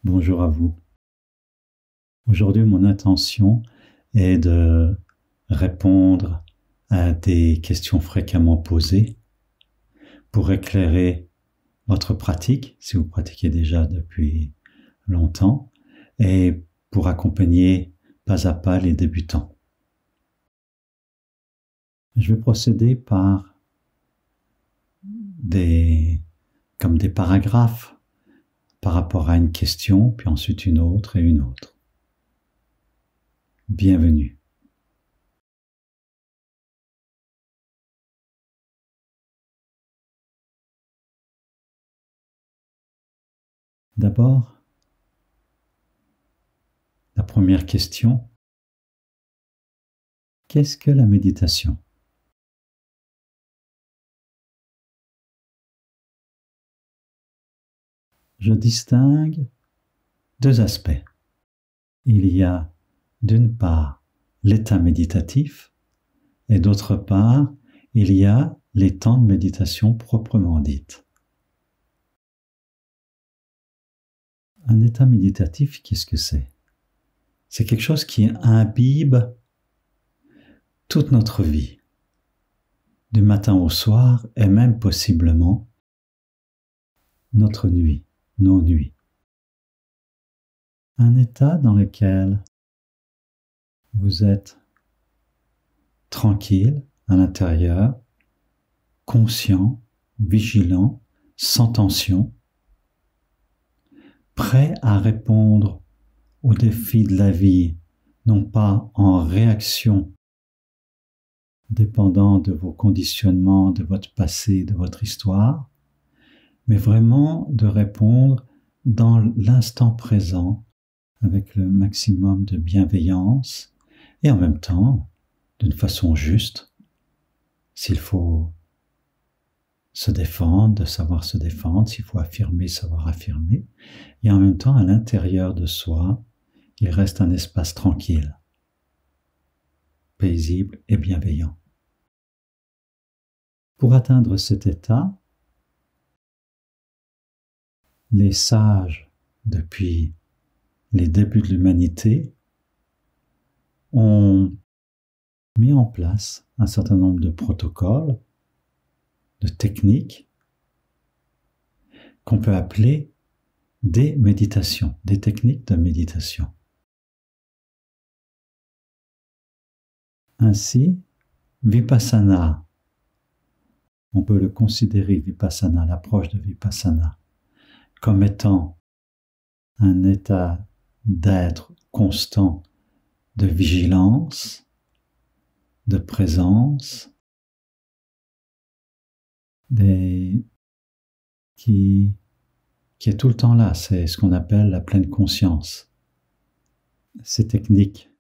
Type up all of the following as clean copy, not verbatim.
Bonjour à vous. Aujourd'hui, mon intention est de répondre à des questions fréquemment posées pour éclairer votre pratique, si vous pratiquez déjà depuis longtemps, et pour accompagner pas à pas les débutants. Je vais procéder par comme des paragraphes par rapport à une question, puis ensuite une autre et une autre. Bienvenue. D'abord, la première question, qu'est-ce que la méditation ? Je distingue deux aspects. Il y a d'une part l'état méditatif et d'autre part il y a les temps de méditation proprement dites. Un état méditatif, qu'est-ce que c'est ? C'est quelque chose qui imbibe toute notre vie, du matin au soir et même possiblement notre nuit, nos nuits. Un état dans lequel vous êtes tranquille à l'intérieur, conscient, vigilant, sans tension, prêt à répondre aux défis de la vie, non pas en réaction dépendant de vos conditionnements, de votre passé, de votre histoire, mais vraiment de répondre dans l'instant présent avec le maximum de bienveillance et en même temps d'une façon juste, s'il faut se défendre, de savoir se défendre, s'il faut affirmer, savoir affirmer, et en même temps à l'intérieur de soi, il reste un espace tranquille, paisible et bienveillant. Pour atteindre cet état, les sages, depuis les débuts de l'humanité, ont mis en place un certain nombre de protocoles, de techniques qu'on peut appeler des méditations, des techniques de méditation. Ainsi, Vipassana, on peut le considérer, Vipassana, l'approche de Vipassana, comme étant un état d'être constant de vigilance, de présence, qui est tout le temps là, c'est ce qu'on appelle la pleine conscience. Ces techniques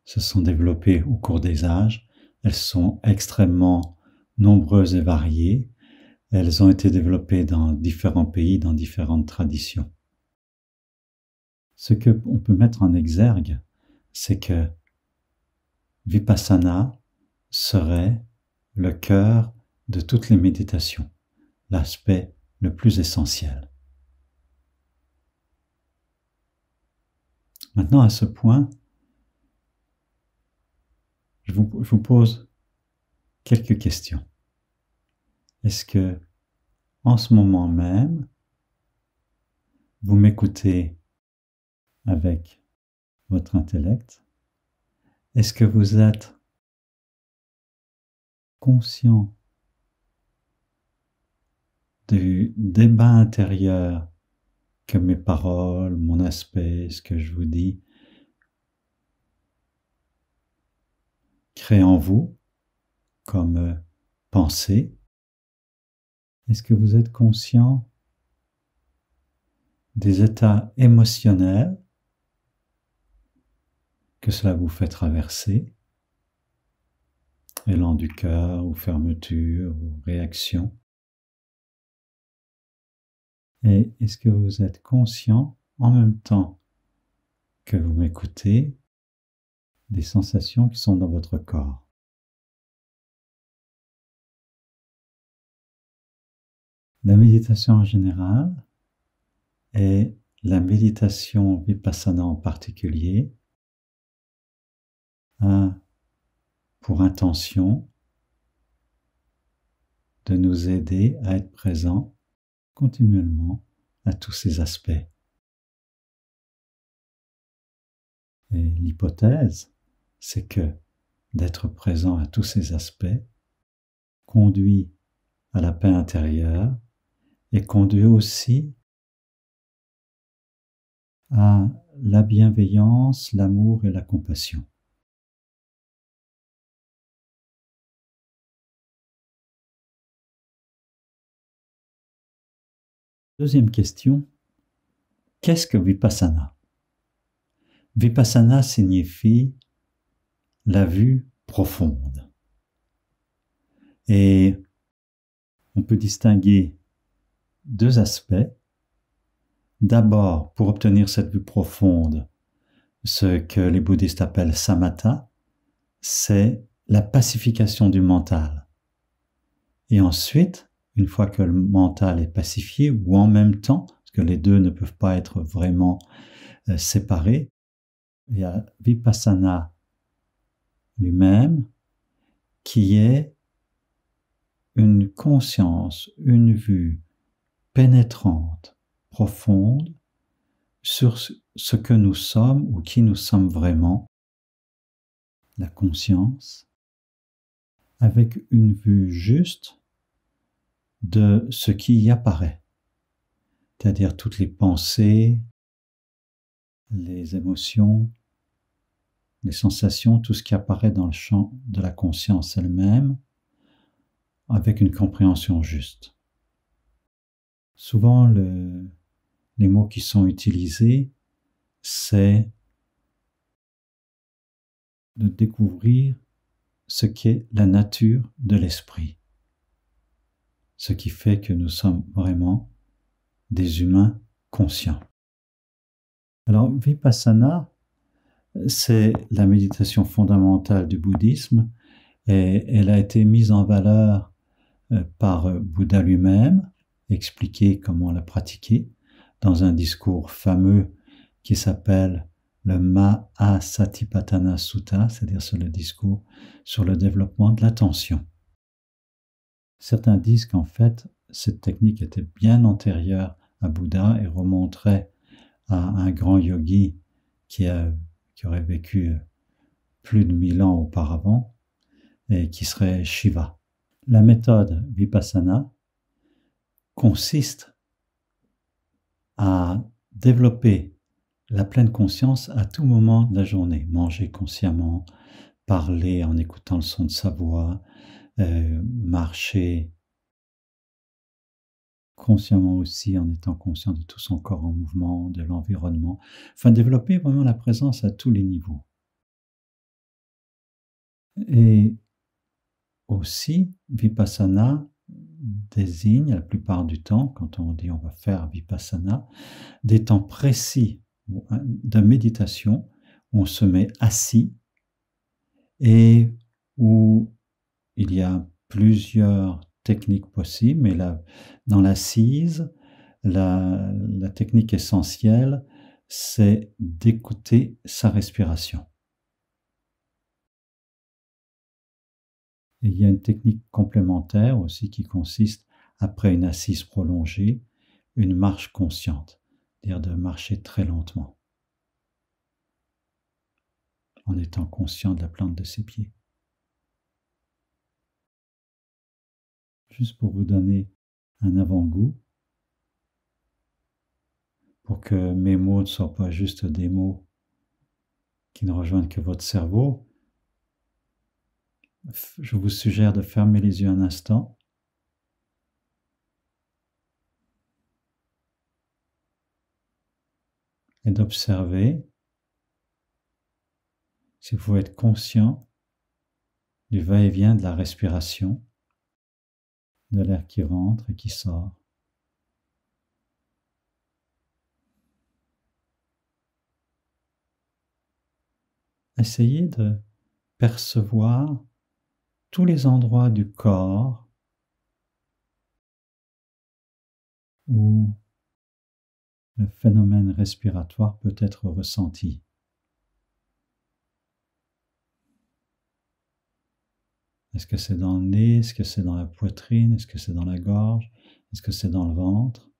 se sont développées au cours des âges, elles sont extrêmement nombreuses et variées, elles ont été développées dans différents pays, dans différentes traditions. Ce qu'on peut mettre en exergue, c'est que Vipassana serait le cœur de toutes les méditations, l'aspect le plus essentiel. Maintenant, à ce point, je vous pose quelques questions. Est-ce que, en ce moment même, vous m'écoutez avec votre intellect? Est-ce que vous êtes conscient du débat intérieur que mes paroles, mon aspect, ce que je vous dis, créent en vous comme pensée? Est-ce que vous êtes conscient des états émotionnels que cela vous fait traverser, élan du cœur ou fermeture ou réaction? Et est-ce que vous êtes conscient en même temps que vous m'écoutez des sensations qui sont dans votre corps? La méditation en général est la méditation vipassana en particulier a pour intention de nous aider à être présents continuellement à tous ces aspects. Et l'hypothèse, c'est que d'être présent à tous ces aspects conduit à la paix intérieure et conduit aussi à la bienveillance, l'amour et la compassion. Deuxième question, qu'est-ce que Vipassana? Vipassana signifie la vue profonde. Et on peut distinguer deux aspects. D'abord, pour obtenir cette vue profonde, ce que les bouddhistes appellent samatha, c'est la pacification du mental. Et ensuite, une fois que le mental est pacifié, ou en même temps, parce que les deux ne peuvent pas être vraiment séparés, il y a Vipassana lui-même qui est une conscience, une vue pénétrante, profonde sur ce que nous sommes ou qui nous sommes vraiment, la conscience, avec une vue juste de ce qui y apparaît, c'est-à-dire toutes les pensées, les émotions, les sensations, tout ce qui apparaît dans le champ de la conscience elle-même, avec une compréhension juste. Souvent, les mots qui sont utilisés, c'est de découvrir ce qu'est la nature de l'esprit, ce qui fait que nous sommes vraiment des humains conscients. Alors, Vipassana, c'est la méditation fondamentale du bouddhisme et elle a été mise en valeur par Bouddha lui-même, expliqué comment la pratiquer dans un discours fameux qui s'appelle le Mahasatipatthana Sutta, c'est-à-dire sur le discours sur le développement de l'attention. Certains disent qu'en fait, cette technique était bien antérieure à Bouddha et remonterait à un grand yogi qui aurait vécu plus de 1000 ans auparavant et qui serait Shiva. La méthode Vipassana consiste à développer la pleine conscience à tout moment de la journée. Manger consciemment, parler en écoutant le son de sa voix, marcher consciemment aussi en étant conscient de tout son corps en mouvement, de l'environnement. Enfin, développer vraiment la présence à tous les niveaux. Et aussi, Vipassana désigne la plupart du temps, quand on dit on va faire Vipassana, des temps précis de méditation où on se met assis et où il y a plusieurs techniques possibles, mais là, dans l'assise, la technique essentielle, c'est d'écouter sa respiration. Et il y a une technique complémentaire aussi qui consiste, après une assise prolongée, une marche consciente, c'est-à-dire de marcher très lentement, en étant conscient de la plante de ses pieds. Juste pour vous donner un avant-goût, pour que mes mots ne soient pas juste des mots qui ne rejoignent que votre cerveau, je vous suggère de fermer les yeux un instant et d'observer si vous pouvez être conscient du va-et-vient de la respiration, de l'air qui rentre et qui sort. Essayez de percevoir tous les endroits du corps où le phénomène respiratoire peut être ressenti. Est-ce que c'est dans le nez? Est-ce que c'est dans la poitrine? Est-ce que c'est dans la gorge? Est-ce que c'est dans le ventre?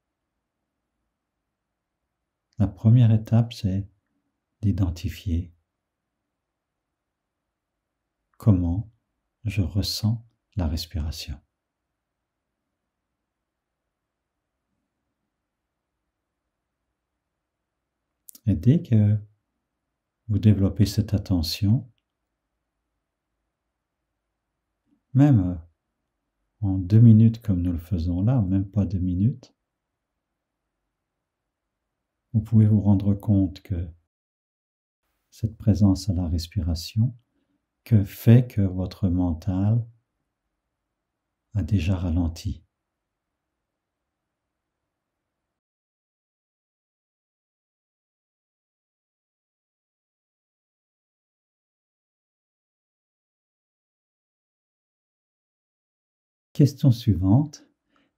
La première étape, c'est d'identifier comment je ressens la respiration. Et dès que vous développez cette attention, même en 2 minutes comme nous le faisons là, même pas 2 minutes, vous pouvez vous rendre compte que cette présence à la respiration que fait que votre mental a déjà ralenti. Question suivante.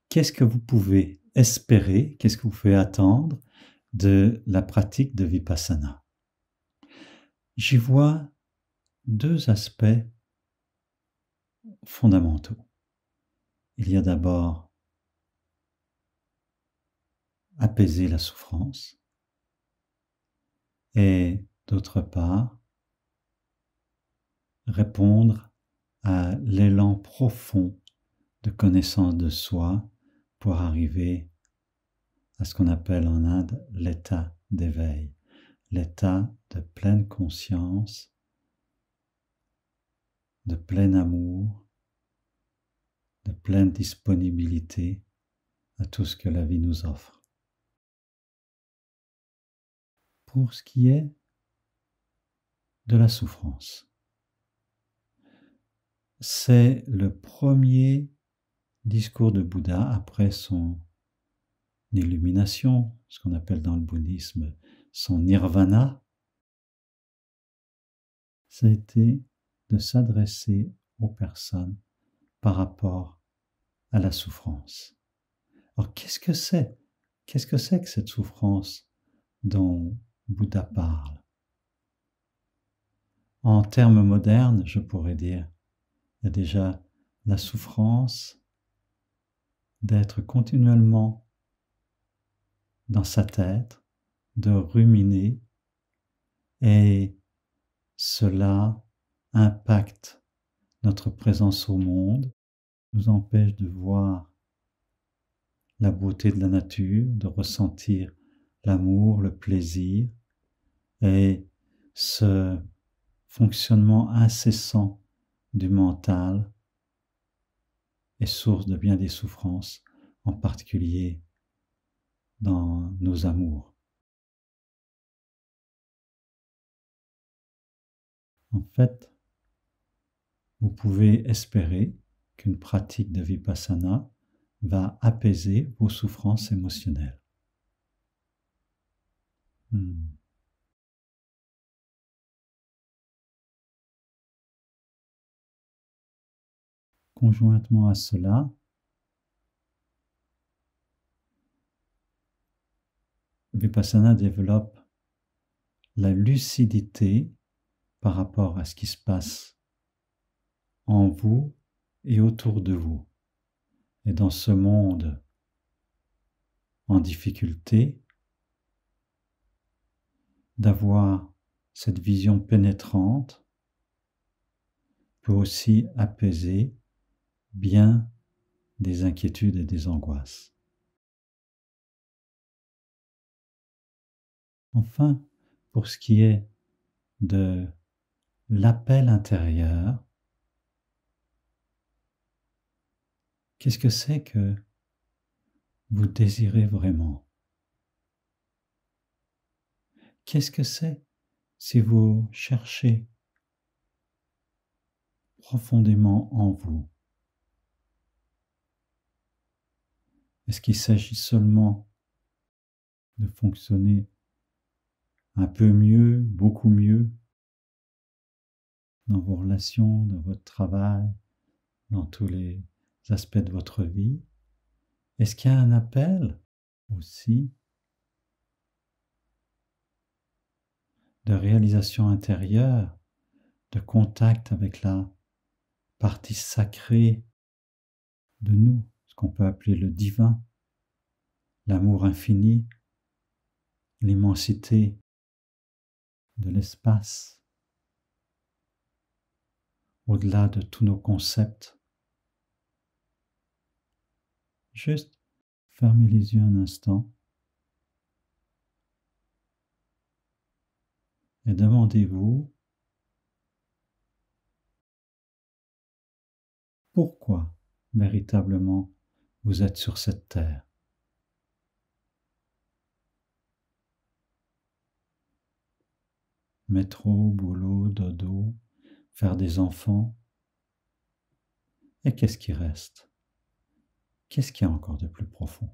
Qu'est-ce que vous pouvez espérer, qu'est-ce que vous pouvez attendre de la pratique de Vipassana? J'y vois 2 aspects fondamentaux. Il y a d'abord apaiser la souffrance et d'autre part répondre à l'élan profond de connaissance de soi pour arriver à ce qu'on appelle en Inde l'état d'éveil, l'état de pleine conscience, de plein amour, de pleine disponibilité à tout ce que la vie nous offre. Pour ce qui est de la souffrance, c'est le premier discours de Bouddha après son illumination, ce qu'on appelle dans le bouddhisme son nirvana, ça a été de s'adresser aux personnes par rapport à la souffrance. Alors qu'est-ce que c'est? Qu'est-ce que c'est que cette souffrance dont Bouddha parle? En termes modernes, je pourrais dire, il y a déjà la souffrance d'être continuellement dans sa tête, de ruminer, et cela impacte notre présence au monde, nous empêche de voir la beauté de la nature, de ressentir l'amour, le plaisir, et ce fonctionnement incessant du mental est source de bien des souffrances, en particulier dans nos amours. En fait, vous pouvez espérer qu'une pratique de Vipassana va apaiser vos souffrances émotionnelles. Conjointement à cela, Vipassana développe la lucidité par rapport à ce qui se passe en vous et autour de vous. Et dans ce monde en difficulté, d'avoir cette vision pénétrante peut aussi apaiser bien des inquiétudes et des angoisses. Enfin, pour ce qui est de l'appel intérieur, qu'est-ce que c'est que vous désirez vraiment? Qu'est-ce que c'est si vous cherchez profondément en vous? Est-ce qu'il s'agit seulement de fonctionner un peu mieux, beaucoup mieux dans vos relations, dans votre travail, dans tous les aspects de votre vie? Est-ce qu'il y a un appel aussi de réalisation intérieure, de contact avec la partie sacrée de nous, ce qu'on peut appeler le divin, l'amour infini, l'immensité de l'espace, au-delà de tous nos concepts. Juste fermez les yeux un instant et demandez-vous pourquoi véritablement vous êtes sur cette terre. Métro, boulot, dodo, faire des enfants. Et qu'est-ce qui reste? Qu'est-ce qu'il y a encore de plus profond?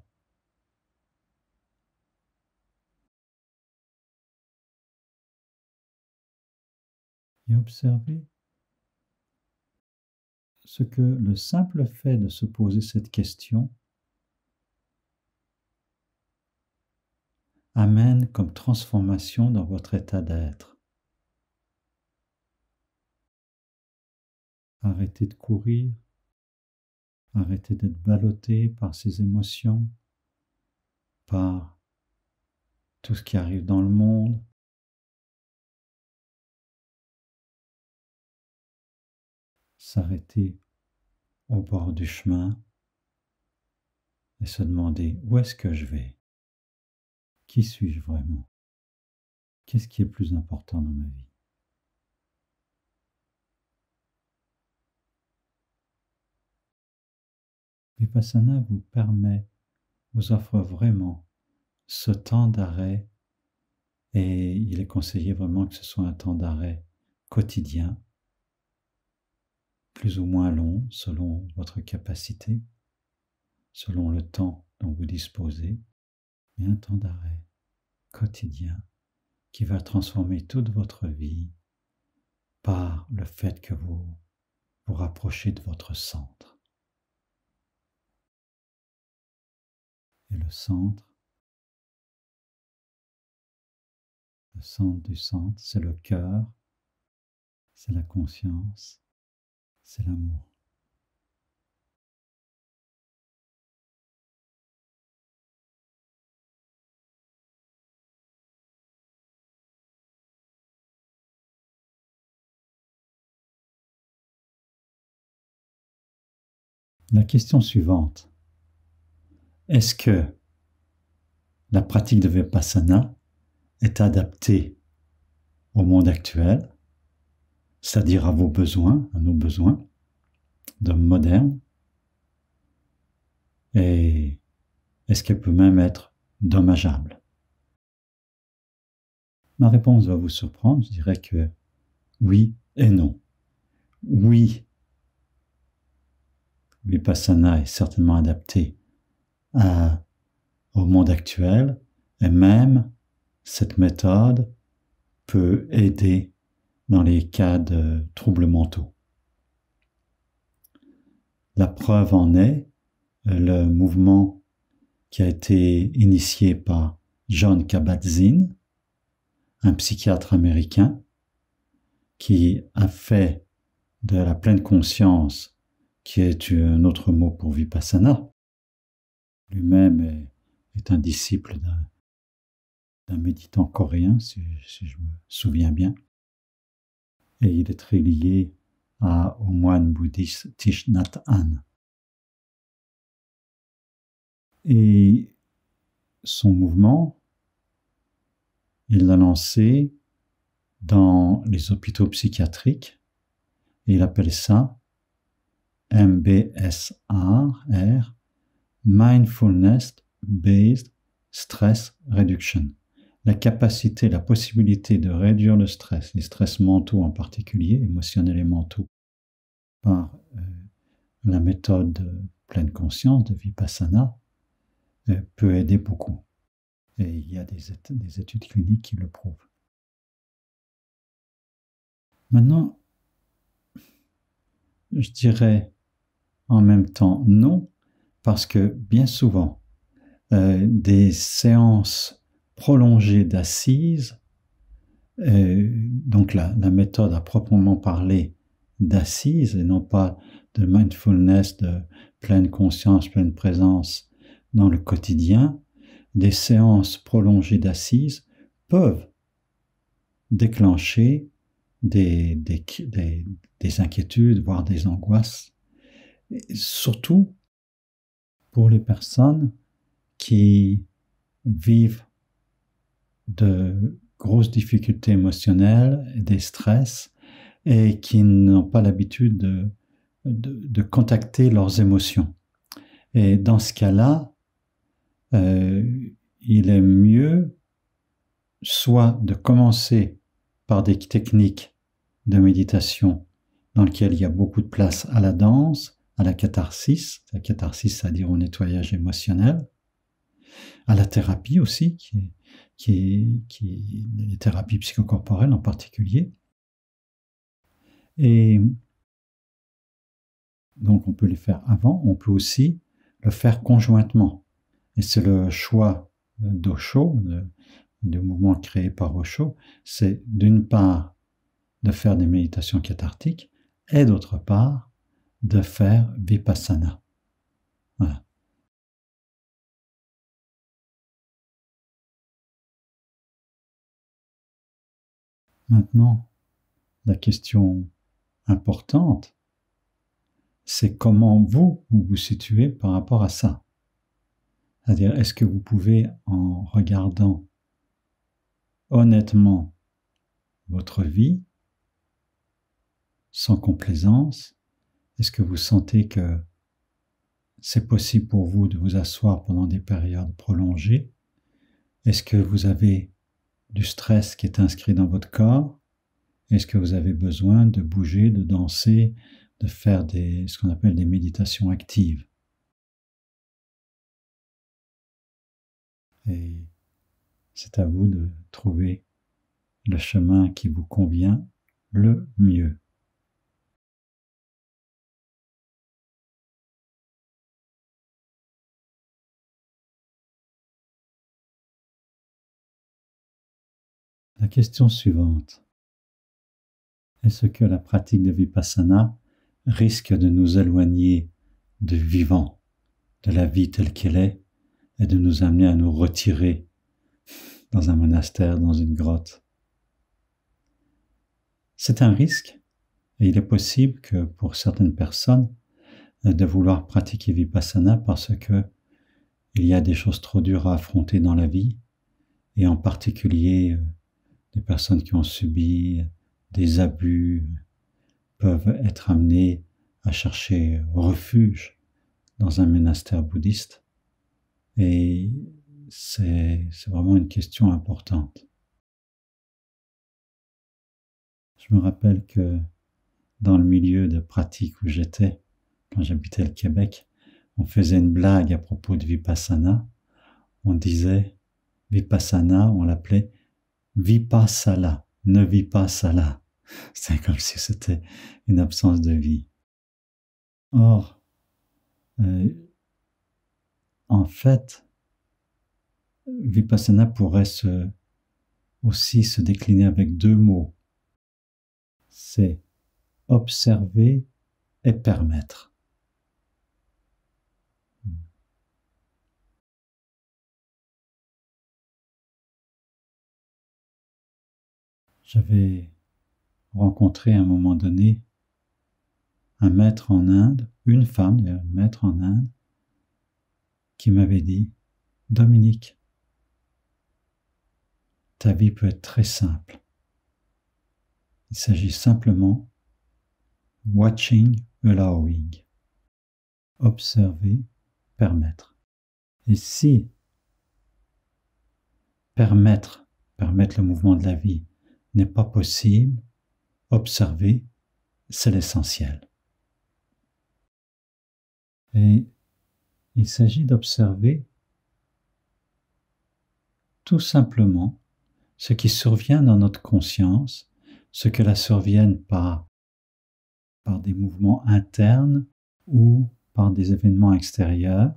Et observez ce que le simple fait de se poser cette question amène comme transformation dans votre état d'être. Arrêtez de courir, arrêtez d'être ballotté par ces émotions, par tout ce qui arrive dans le monde. S'arrêter au bord du chemin et se demander où est-ce que je vais? Qui suis-je vraiment? Qu'est-ce qui est plus important dans ma vie? Vipassana vous offre vraiment ce temps d'arrêt et il est conseillé vraiment que ce soit un temps d'arrêt quotidien, plus ou moins long selon votre capacité, selon le temps dont vous disposez, mais un temps d'arrêt quotidien qui va transformer toute votre vie par le fait que vous vous rapprochez de votre centre. Et le centre du centre, c'est le cœur, c'est la conscience, c'est l'amour. La question suivante, est-ce que la pratique de Vipassana est adaptée au monde actuel, c'est-à-dire à vos besoins, à nos besoins d'hommes modernes, et est-ce qu'elle peut même être dommageable? Ma réponse va vous surprendre, je dirais que oui et non. Oui, Vipassana est certainement adapté au monde actuel, et même cette méthode peut aider dans les cas de troubles mentaux. La preuve en est le mouvement qui a été initié par Jon Kabat-Zinn, un psychiatre américain qui a fait de la pleine conscience, qui est un autre mot pour Vipassana. Lui-même est un disciple d'un méditant coréen, si je me souviens bien. Et il est très lié au moine bouddhiste Thich Nhat Hanh. Et son mouvement, il l'a lancé dans les hôpitaux psychiatriques et il appelle ça MBSR, Mindfulness Based Stress Reduction. La capacité, la possibilité de réduire le stress, les stress mentaux en particulier, émotionnels et mentaux, par la méthode de pleine conscience de Vipassana, peut aider beaucoup. Et il y a des études cliniques qui le prouvent. Maintenant, je dirais en même temps non, parce que bien souvent, des séances prolongées d'assises Donc la méthode à proprement parler d'assise et non pas de mindfulness, de pleine conscience, pleine présence dans le quotidien, des séances prolongées d'assises peuvent déclencher des inquiétudes, voire des angoisses, et surtout pour les personnes qui vivent de grosses difficultés émotionnelles, des stress, et qui n'ont pas l'habitude de contacter leurs émotions. Et dans ce cas-là, il est mieux soit de commencer par des techniques de méditation dans lesquelles il y a beaucoup de place à la danse, à la catharsis, c'est-à-dire au nettoyage émotionnel, à la thérapie aussi, les thérapies psychocorporelles en particulier. Et donc on peut les faire avant, on peut aussi le faire conjointement. Et c'est le choix d'Osho, du mouvement créé par Osho, c'est d'une part de faire des méditations cathartiques et d'autre part de faire vipassana. Voilà. Maintenant, la question importante, c'est comment vous vous situez par rapport à ça. C'est-à-dire, est-ce que vous pouvez, en regardant honnêtement votre vie, sans complaisance, est-ce que vous sentez que c'est possible pour vous de vous asseoir pendant des périodes prolongées? Est-ce que vous avez du stress qui est inscrit dans votre corps? Est-ce que vous avez besoin de bouger, de danser, de faire ce qu'on appelle des méditations actives? Et c'est à vous de trouver le chemin qui vous convient le mieux. La question suivante. Est-ce que la pratique de Vipassana risque de nous éloigner du vivant, de la vie telle qu'elle est, et de nous amener à nous retirer dans un monastère, dans une grotte? C'est un risque, et il est possible que pour certaines personnes, de vouloir pratiquer Vipassana parce que il y a des choses trop dures à affronter dans la vie, et en particulier des personnes qui ont subi des abus peuvent être amenées à chercher refuge dans un monastère bouddhiste. Et c'est vraiment une question importante. Je me rappelle que dans le milieu de pratique où j'étais, quand j'habitais le Québec, on faisait une blague à propos de Vipassana. On disait Vipassana, on l'appelait Vipassala, ne vis pas sala. C'est comme si c'était une absence de vie. Or, en fait, Vipassana pourrait aussi se décliner avec deux mots. C'est observer et permettre. J'avais rencontré à un moment donné un maître en Inde, une femme d'ailleurs, un maître en Inde, qui m'avait dit « Dominique, ta vie peut être très simple. Il s'agit simplement watching, allowing. Observer, permettre. Et si permettre le mouvement de la vie n'est pas possible, observer, c'est l'essentiel. Et il s'agit d'observer tout simplement ce qui survient dans notre conscience, ce que la survienne par des mouvements internes ou par des événements extérieurs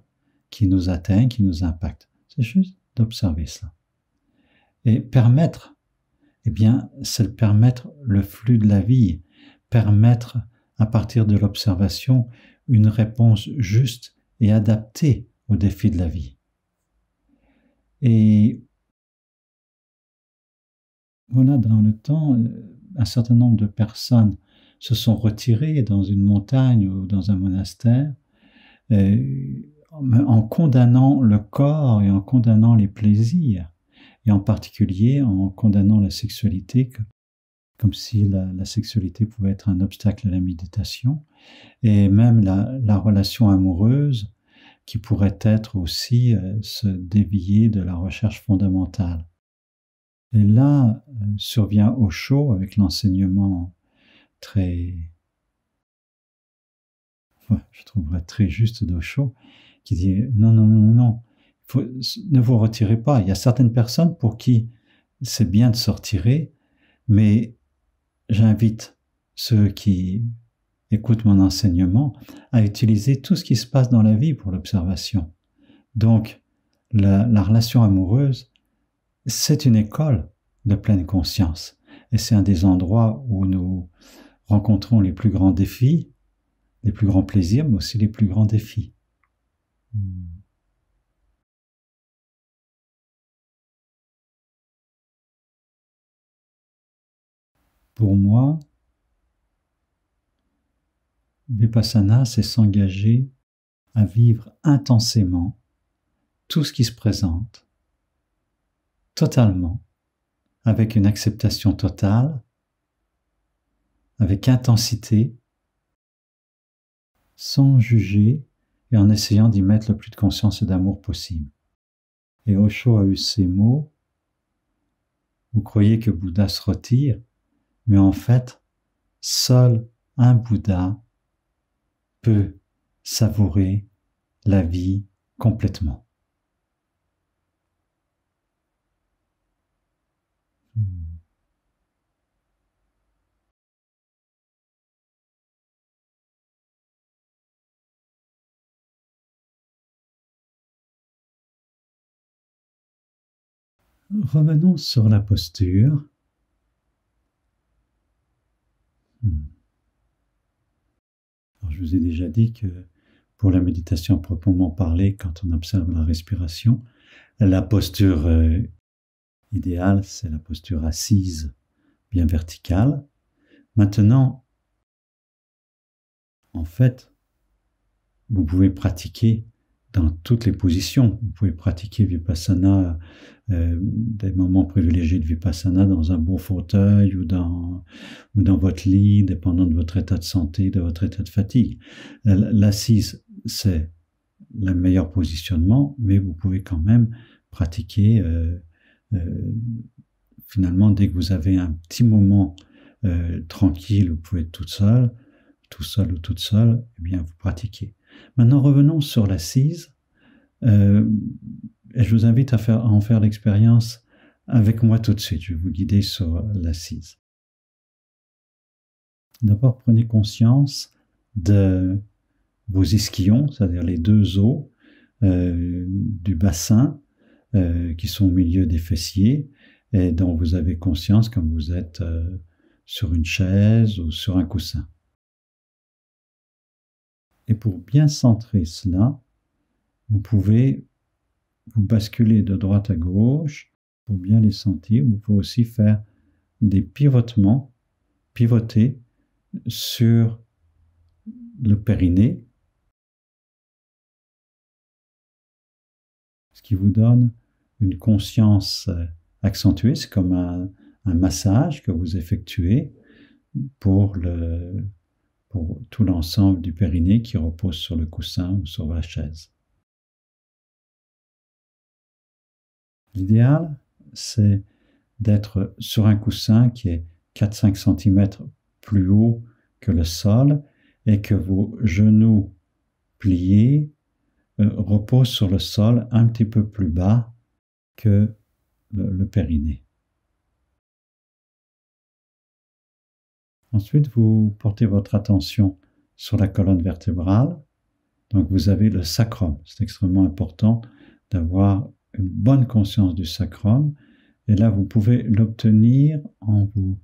qui nous atteignent, qui nous impactent. C'est juste d'observer ça. Et permettre, eh bien, c'est de permettre le flux de la vie, permettre, à partir de l'observation, une réponse juste et adaptée aux défis de la vie. Et voilà, dans le temps, un certain nombre de personnes se sont retirées dans une montagne ou dans un monastère en condamnant le corps et en condamnant les plaisirs, et en particulier en condamnant la sexualité, comme si la sexualité pouvait être un obstacle à la méditation, et même la relation amoureuse qui pourrait être aussi se dévier de la recherche fondamentale. Et là survient Osho avec l'enseignement très, je trouverais très juste d'Osho, qui dit non, ne vous retirez pas. Il y a certaines personnes pour qui c'est bien de se retirer, mais j'invite ceux qui écoutent mon enseignement à utiliser tout ce qui se passe dans la vie pour l'observation. Donc, la relation amoureuse, c'est une école de pleine conscience. Et c'est un des endroits où nous rencontrons les plus grands défis, les plus grands plaisirs, mais aussi les plus grands défis. Pour moi, Vipassana, c'est s'engager à vivre intensément tout ce qui se présente, totalement, avec une acceptation totale, avec intensité, sans juger et en essayant d'y mettre le plus de conscience et d'amour possible. Et Osho a eu ces mots: vous croyez que Bouddha se retire, mais en fait, seul un Bouddha peut savourer la vie complètement. Revenons sur la posture. Alors, je vous ai déjà dit que pour la méditation proprement parlée, quand on observe la respiration, la posture idéale, c'est la posture assise, bien verticale. Maintenant, en fait, vous pouvez pratiquer dans toutes les positions. Vous pouvez pratiquer Vipassana, des moments privilégiés de Vipassana dans un bon fauteuil ou dans votre lit, dépendant de votre état de santé, de votre état de fatigue. L'assise, c'est le meilleur positionnement, mais vous pouvez quand même pratiquer finalement, dès que vous avez un petit moment tranquille, vous pouvez être tout seul ou toute seule, eh bien vous pratiquez. Maintenant, revenons sur l'assise, et je vous invite à en faire l'expérience avec moi tout de suite. Je vais vous guider sur l'assise. D'abord, prenez conscience de vos ischions, c'est-à-dire les deux os du bassin qui sont au milieu des fessiers et dont vous avez conscience quand vous êtes sur une chaise ou sur un coussin. Et pour bien centrer cela, vous pouvez vous basculer de droite à gauche pour bien les sentir. Vous pouvez aussi faire des pivoter sur le périnée, ce qui vous donne une conscience accentuée. C'est comme un massage que vous effectuez pour tout l'ensemble du périnée qui repose sur le coussin ou sur la chaise. L'idéal, c'est d'être sur un coussin qui est 4-5 cm plus haut que le sol et que vos genoux pliés reposent sur le sol un petit peu plus bas que le périnée. Ensuite, vous portez votre attention sur la colonne vertébrale. Donc, vous avez le sacrum. C'est extrêmement important d'avoir une bonne conscience du sacrum Et là, vous pouvez l'obtenir en vous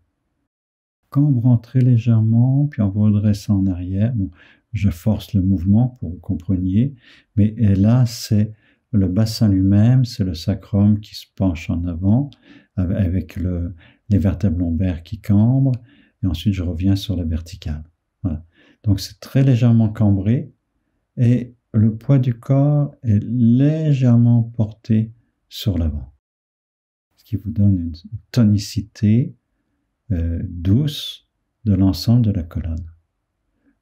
cambrant très légèrement, puis en vous redressant en arrière. Bon, je force le mouvement pour que vous compreniez, mais et là, c'est le bassin lui-même, c'est le sacrum qui se penche en avant, avec les vertèbres lombaires qui cambrent, et ensuite je reviens sur la verticale. Voilà. Donc c'est très légèrement cambré, et le poids du corps est légèrement porté sur l'avant, ce qui vous donne une tonicité douce de l'ensemble de la colonne.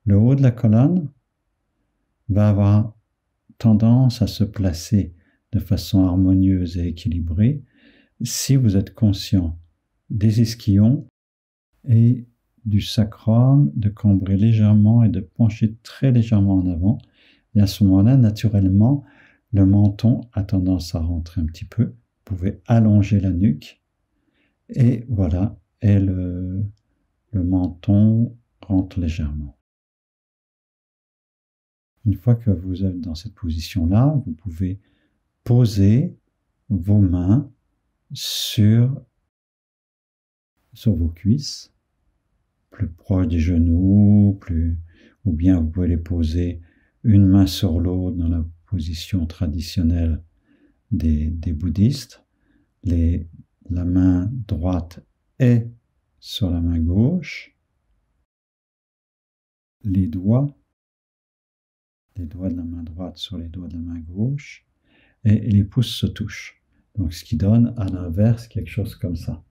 Le haut de la colonne va avoir tendance à se placer de façon harmonieuse et équilibrée si vous êtes conscient des ischions et du sacrum, de cambrer légèrement et de pencher très légèrement en avant. Et à ce moment-là, naturellement, le menton a tendance à rentrer un petit peu. Vous pouvez allonger la nuque et voilà, et le menton rentre légèrement. Une fois que vous êtes dans cette position-là, vous pouvez poser vos mains sur vos cuisses, plus proche des genoux, ou bien vous pouvez les poser une main sur l'autre dans la position traditionnelle des bouddhistes. La main droite est sur la main gauche. Les doigts de la main droite sur les doigts de la main gauche, et les pouces se touchent. Donc ce qui donne à l'inverse quelque chose comme ça.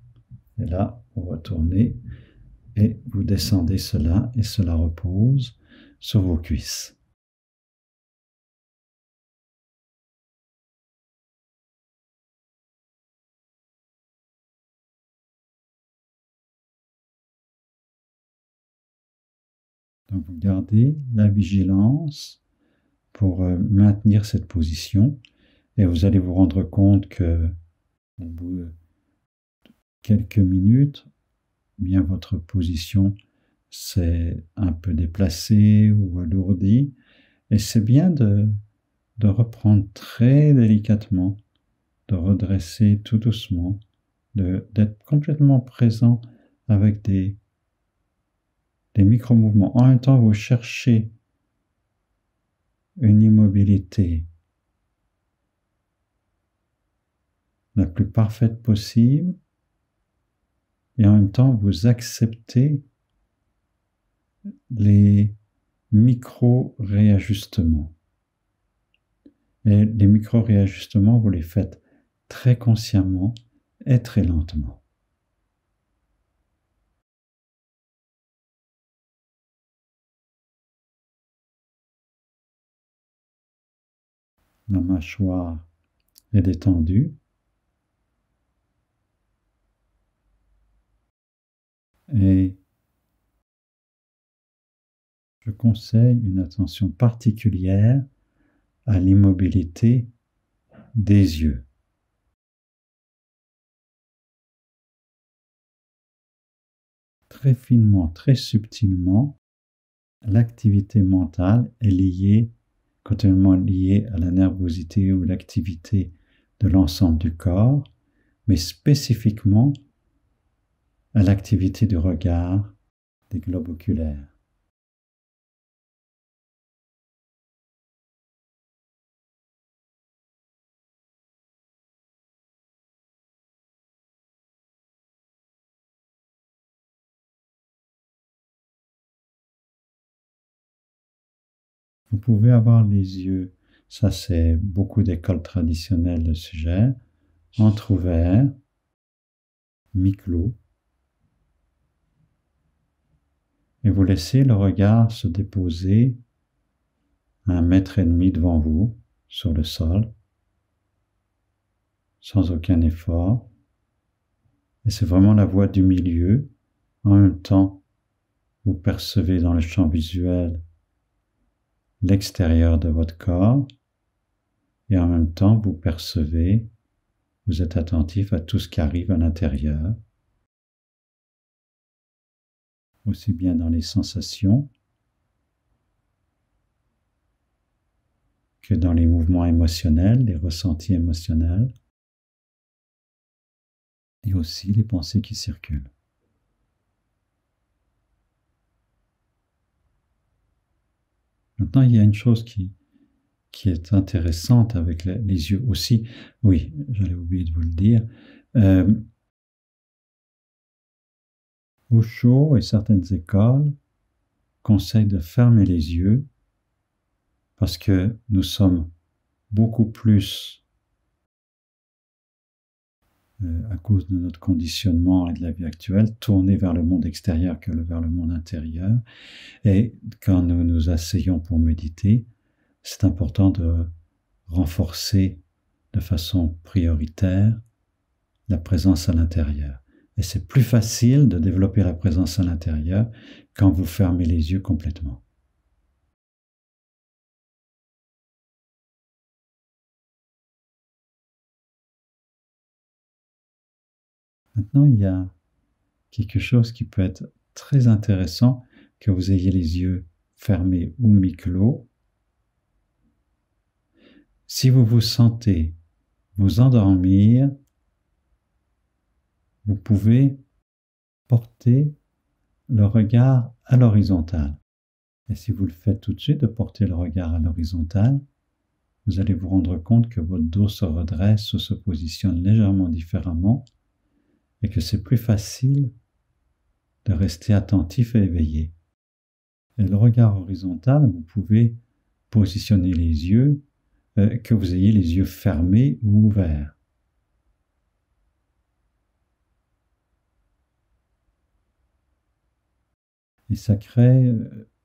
Et là, vous retournez et vous descendez cela et cela repose sur vos cuisses. Donc vous gardez la vigilance pour maintenir cette position et vous allez vous rendre compte que au bout de quelques minutes, bien votre position s'est un peu déplacée ou alourdie et c'est bien de reprendre très délicatement, de redresser tout doucement, d'être complètement présent avec des micro-mouvements. En même temps, vous cherchez une immobilité la plus parfaite possible et en même temps, vous acceptez les micro-réajustements. Et les micro-réajustements, vous les faites très consciemment et très lentement. La mâchoire est détendue. Et je conseille une attention particulière à l'immobilité des yeux. Très finement, très subtilement, l'activité mentale est liée, continuellement liée à la nervosité ou l'activité de l'ensemble du corps, mais spécifiquement à l'activité du regard, des globes oculaires. Vous pouvez avoir les yeux, ça c'est beaucoup d'écoles traditionnelles le sujet, entrouverts, mi-clos, et vous laissez le regard se déposer à 1,5 m devant vous, sur le sol, sans aucun effort. Et c'est vraiment la voie du milieu. En même temps, vous percevez dans le champ visuel l'extérieur de votre corps, et en même temps, vous percevez, vous êtes attentif à tout ce qui arrive à l'intérieur, aussi bien dans les sensations que dans les mouvements émotionnels, les ressentis émotionnels. et aussi les pensées qui circulent. Maintenant, il y a une chose qui est intéressante avec les yeux aussi. Oui, j'allais oublier de vous le dire. Osho et certaines écoles conseillent de fermer les yeux parce que nous sommes beaucoup plus, à cause de notre conditionnement et de la vie actuelle, tournés vers le monde extérieur que vers le monde intérieur. Et quand nous nous asseyons pour méditer, c'est important de renforcer de façon prioritaire la présence à l'intérieur. Et c'est plus facile de développer la présence à l'intérieur quand vous fermez les yeux complètement. Maintenant, il y a quelque chose qui peut être très intéressant, que vous ayez les yeux fermés ou mi-clos. Si vous vous sentez vous endormir, vous pouvez porter le regard à l'horizontale. Et si vous le faites tout de suite, de porter le regard à l'horizontale, vous allez vous rendre compte que votre dos se redresse ou se positionne légèrement différemment et que c'est plus facile de rester attentif et éveillé. Et le regard horizontal, vous pouvez positionner les yeux, que vous ayez les yeux fermés ou ouverts. Et ça crée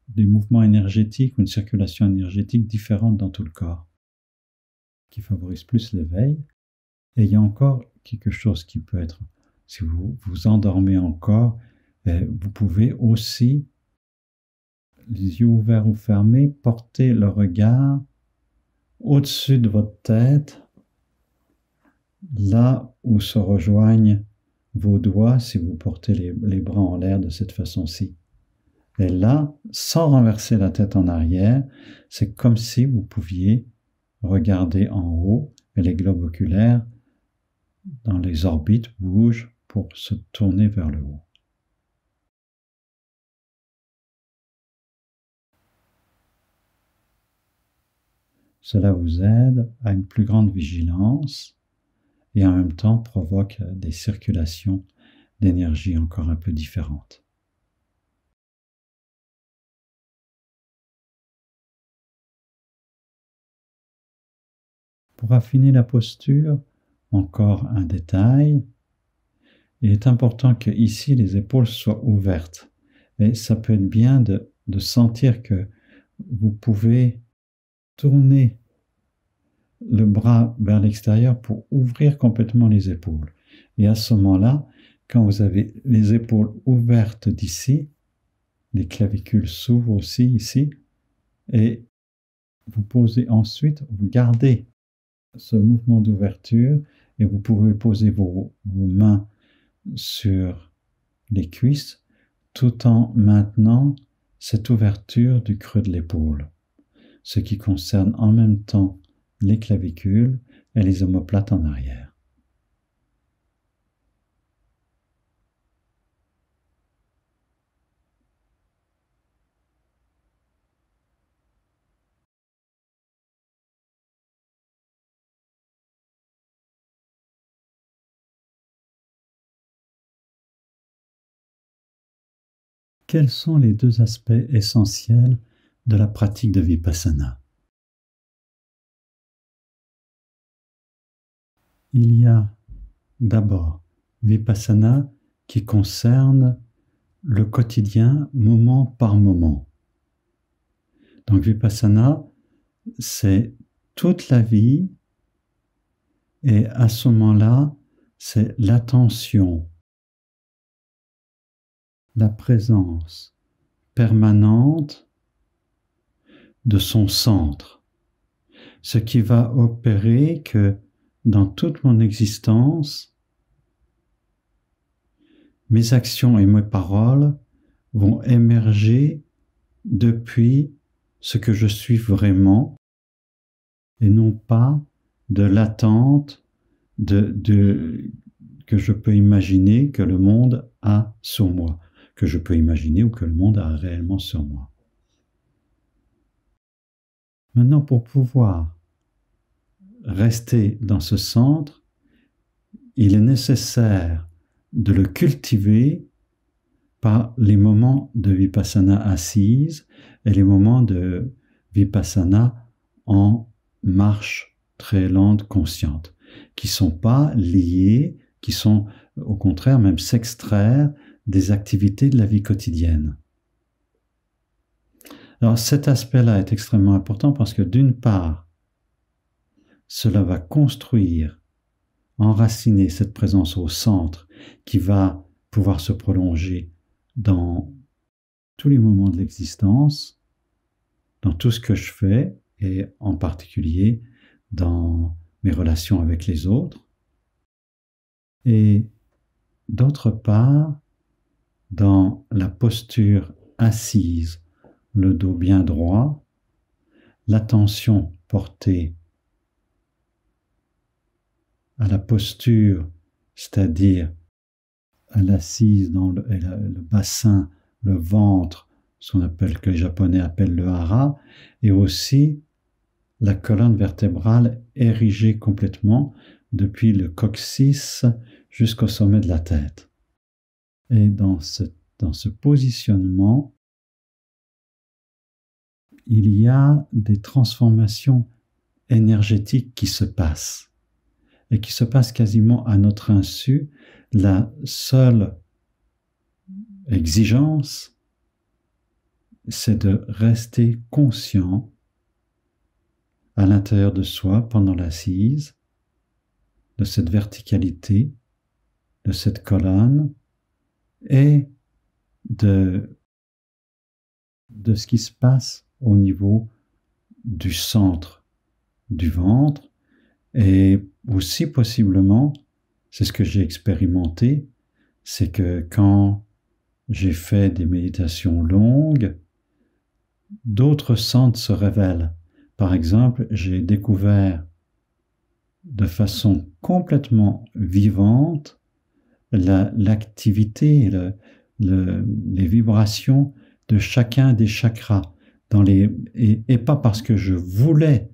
des mouvements énergétiques ou une circulation énergétique différente dans tout le corps, qui favorise plus l'éveil. Et il y a encore quelque chose qui peut être, si vous vous endormez encore, vous pouvez aussi, les yeux ouverts ou fermés, porter le regard au-dessus de votre tête, là où se rejoignent vos doigts si vous portez les bras en l'air de cette façon-ci. Et là, sans renverser la tête en arrière, c'est comme si vous pouviez regarder en haut et les globes oculaires dans les orbites bougent pour se tourner vers le haut. Cela vous aide à une plus grande vigilance et en même temps provoque des circulations d'énergie encore un peu différentes. Pour affiner la posture, encore un détail, il est important que ici les épaules soient ouvertes. Et ça peut être bien de sentir que vous pouvez tourner le bras vers l'extérieur pour ouvrir complètement les épaules. Et à ce moment-là, quand vous avez les épaules ouvertes d'ici, les clavicules s'ouvrent aussi ici, et vous posez ensuite, vous gardez ce mouvement d'ouverture et vous pouvez poser vos mains sur les cuisses tout en maintenant cette ouverture du creux de l'épaule, ce qui concerne en même temps les clavicules et les omoplates en arrière. Quels sont les deux aspects essentiels de la pratique de Vipassana? Il y a d'abord Vipassana qui concerne le quotidien moment par moment. Donc Vipassana, c'est toute la vie et à ce moment-là, c'est l'attention, la présence permanente de son centre, ce qui va opérer que dans toute mon existence, mes actions et mes paroles vont émerger depuis ce que je suis vraiment et non pas de l'attente que que je peux imaginer que le monde a sur moi, que je peux imaginer ou que le monde a réellement sur moi. Maintenant, pour pouvoir rester dans ce centre, il est nécessaire de le cultiver par les moments de vipassana assise et les moments de vipassana en marche très lente, consciente, qui ne sont pas liés, qui sont au contraire même s'extraire des activités de la vie quotidienne. Alors cet aspect-là est extrêmement important parce que d'une part, cela va construire, enraciner cette présence au centre qui va pouvoir se prolonger dans tous les moments de l'existence, dans tout ce que je fais et en particulier dans mes relations avec les autres. Et d'autre part, dans la posture assise, le dos bien droit, l'attention portée à la posture, c'est-à-dire à l'assise dans le bassin, le ventre, ce qu'on appelle, que les Japonais appellent le hara, et aussi la colonne vertébrale érigée complètement depuis le coccyx jusqu'au sommet de la tête. Et dans ce positionnement, il y a des transformations énergétiques qui se passent et qui se passent quasiment à notre insu. La seule exigence, c'est de rester conscient à l'intérieur de soi pendant l'assise, de cette verticalité, de cette colonne et de ce qui se passe au niveau du centre du ventre et aussi possiblement, c'est ce que j'ai expérimenté, c'est que quand j'ai fait des méditations longues, d'autres centres se révèlent. Par exemple, j'ai découvert de façon complètement vivante l'activité, les vibrations de chacun des chakras, et pas parce que je voulais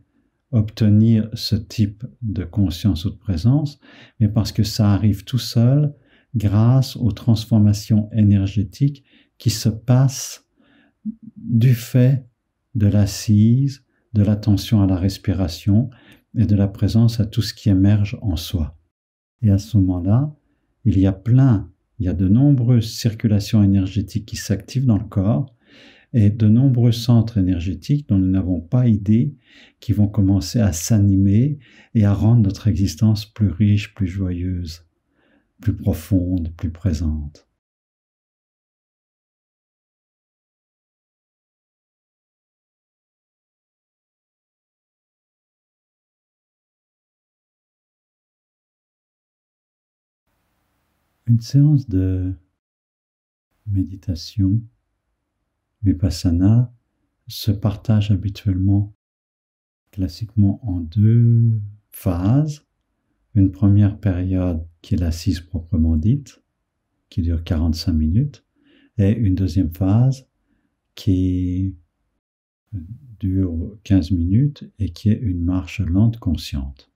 obtenir ce type de conscience ou de présence, mais parce que ça arrive tout seul grâce aux transformations énergétiques qui se passent du fait de l'assise, de l'attention à la respiration et de la présence à tout ce qui émerge en soi. Et à ce moment-là, il y a de nombreuses circulations énergétiques qui s'activent dans le corps et de nombreux centres énergétiques dont nous n'avons pas idée qui vont commencer à s'animer et à rendre notre existence plus riche, plus joyeuse, plus profonde, plus présente. Une séance de méditation vipassana se partage habituellement, classiquement, en deux phases. Une première période qui est l'assise proprement dite, qui dure 45 minutes, et une deuxième phase qui dure 15 minutes et qui est une marche lente consciente.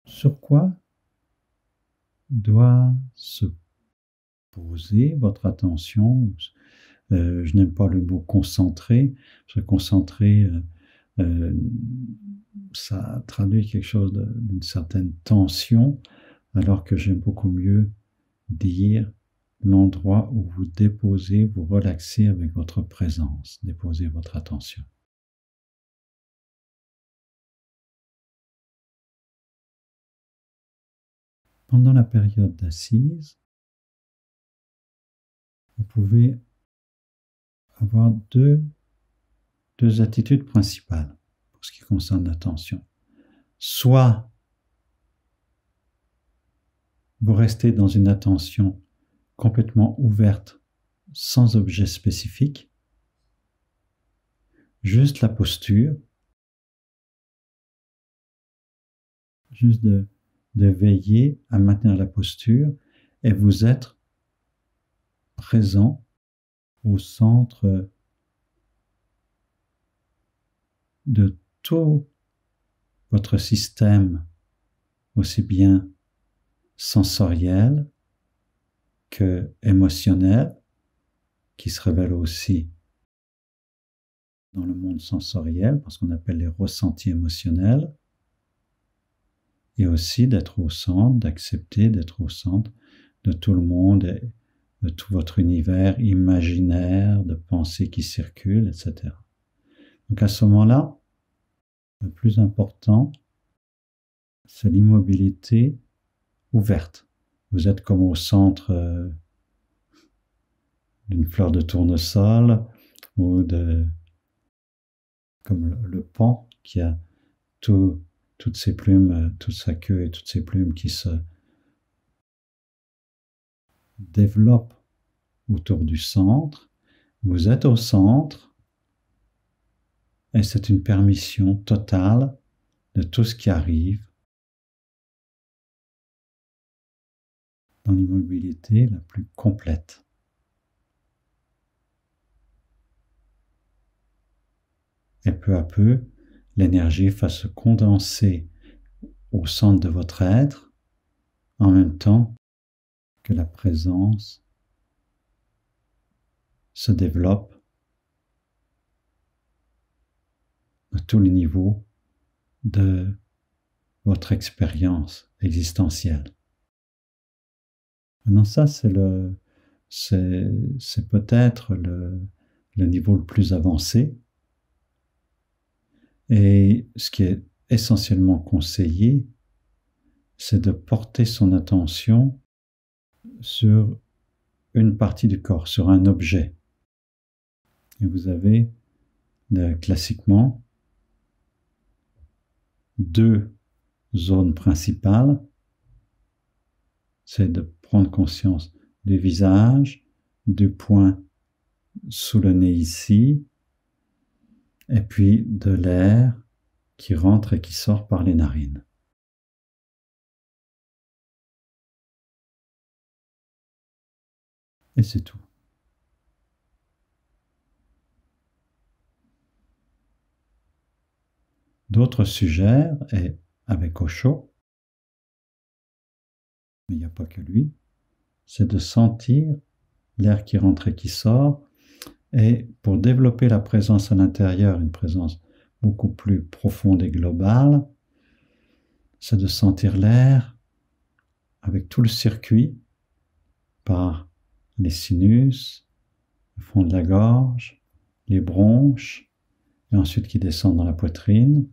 Sur quoi doit se poser votre attention? Je n'aime pas le mot concentrer, parce que concentrer, ça traduit quelque chose d'une certaine tension, alors que j'aime beaucoup mieux dire l'endroit où vous déposez, vous relaxez avec votre présence, déposez votre attention. Pendant la période d'assise, vous pouvez avoir deux attitudes principales pour ce qui concerne l'attention. Soit vous restez dans une attention complètement ouverte, sans objet spécifique, juste la posture, juste de de veiller à maintenir la posture et vous êtes présent au centre de tout votre système, aussi bien sensoriel que émotionnel, qui se révèle aussi dans le monde sensoriel, parce qu'on appelle les ressentis émotionnels, et aussi d'être au centre, d'accepter d'être au centre de tout le monde et de tout votre univers imaginaire, de pensées qui circulent, etc. Donc à ce moment-là, le plus important, c'est l'immobilité ouverte. Vous êtes comme au centre d'une fleur de tournesol ou comme le paon qui a toutes ses plumes, toute sa queue et toutes ses plumes qui se développent autour du centre. Vous êtes au centre et c'est une permission totale de tout ce qui arrive dans l'immobilité la plus complète. Et peu à peu, l'énergie va se condenser au centre de votre être, en même temps que la présence se développe à tous les niveaux de votre expérience existentielle. Maintenant, ça, c'est peut-être le niveau le plus avancé. Et ce qui est essentiellement conseillé, c'est de porter son attention sur une partie du corps, sur un objet. Et vous avez classiquement deux zones principales. C'est de prendre conscience du visage, du point sous le nez ici, et puis de l'air qui rentre et qui sort par les narines. Et c'est tout. D'autres suggèrent, et avec Osho, mais il n'y a pas que lui, c'est de sentir l'air qui rentre et qui sort, et pour développer la présence à l'intérieur, une présence beaucoup plus profonde et globale, c'est de sentir l'air avec tout le circuit par les sinus, le fond de la gorge, les bronches, et ensuite qui descend dans la poitrine,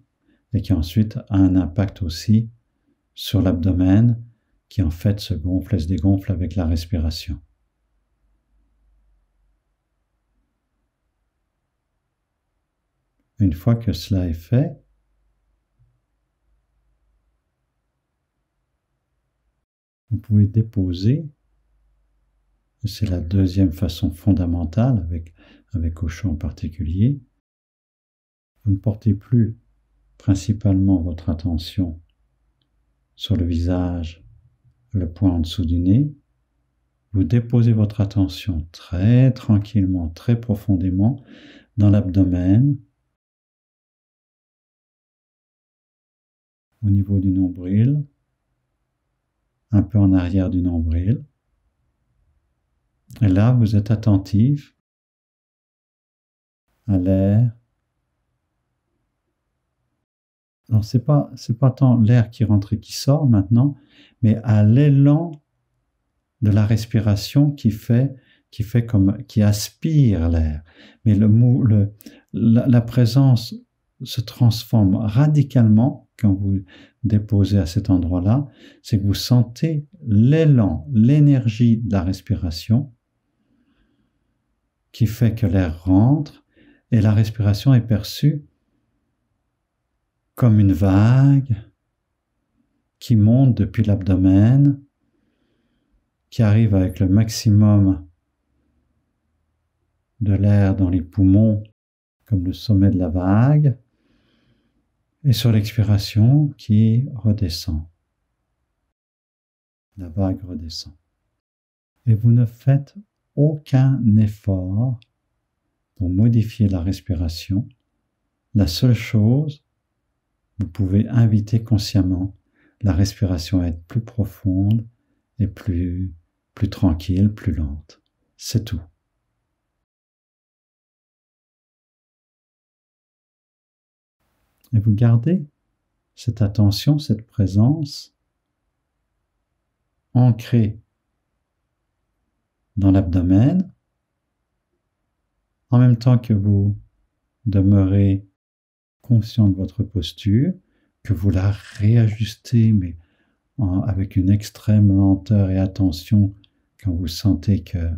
et qui ensuite a un impact aussi sur l'abdomen, qui en fait se gonfle et se dégonfle avec la respiration. Une fois que cela est fait, vous pouvez déposer, et c'est la deuxième façon fondamentale avec Osho en particulier, vous ne portez plus principalement votre attention sur le visage, le point en dessous du nez, vous déposez votre attention très tranquillement, très profondément dans l'abdomen, au niveau du nombril, un peu en arrière du nombril. Et là, vous êtes attentif à l'air. Alors, c'est pas tant l'air qui rentre et qui sort maintenant, mais à l'élan de la respiration qui aspire l'air. Mais la présence se transforme radicalement quand vous déposez à cet endroit-là, c'est que vous sentez l'élan, l'énergie de la respiration qui fait que l'air rentre et la respiration est perçue comme une vague qui monte depuis l'abdomen, qui arrive avec le maximum de l'air dans les poumons, comme le sommet de la vague, et sur l'expiration qui redescend. La vague redescend. Et vous ne faites aucun effort pour modifier la respiration. La seule chose, vous pouvez inviter consciemment la respiration à être plus profonde et plus tranquille, plus lente. C'est tout. Et vous gardez cette attention, cette présence ancrée dans l'abdomen, en même temps que vous demeurez conscient de votre posture, que vous la réajustez, mais avec une extrême lenteur et attention quand vous sentez que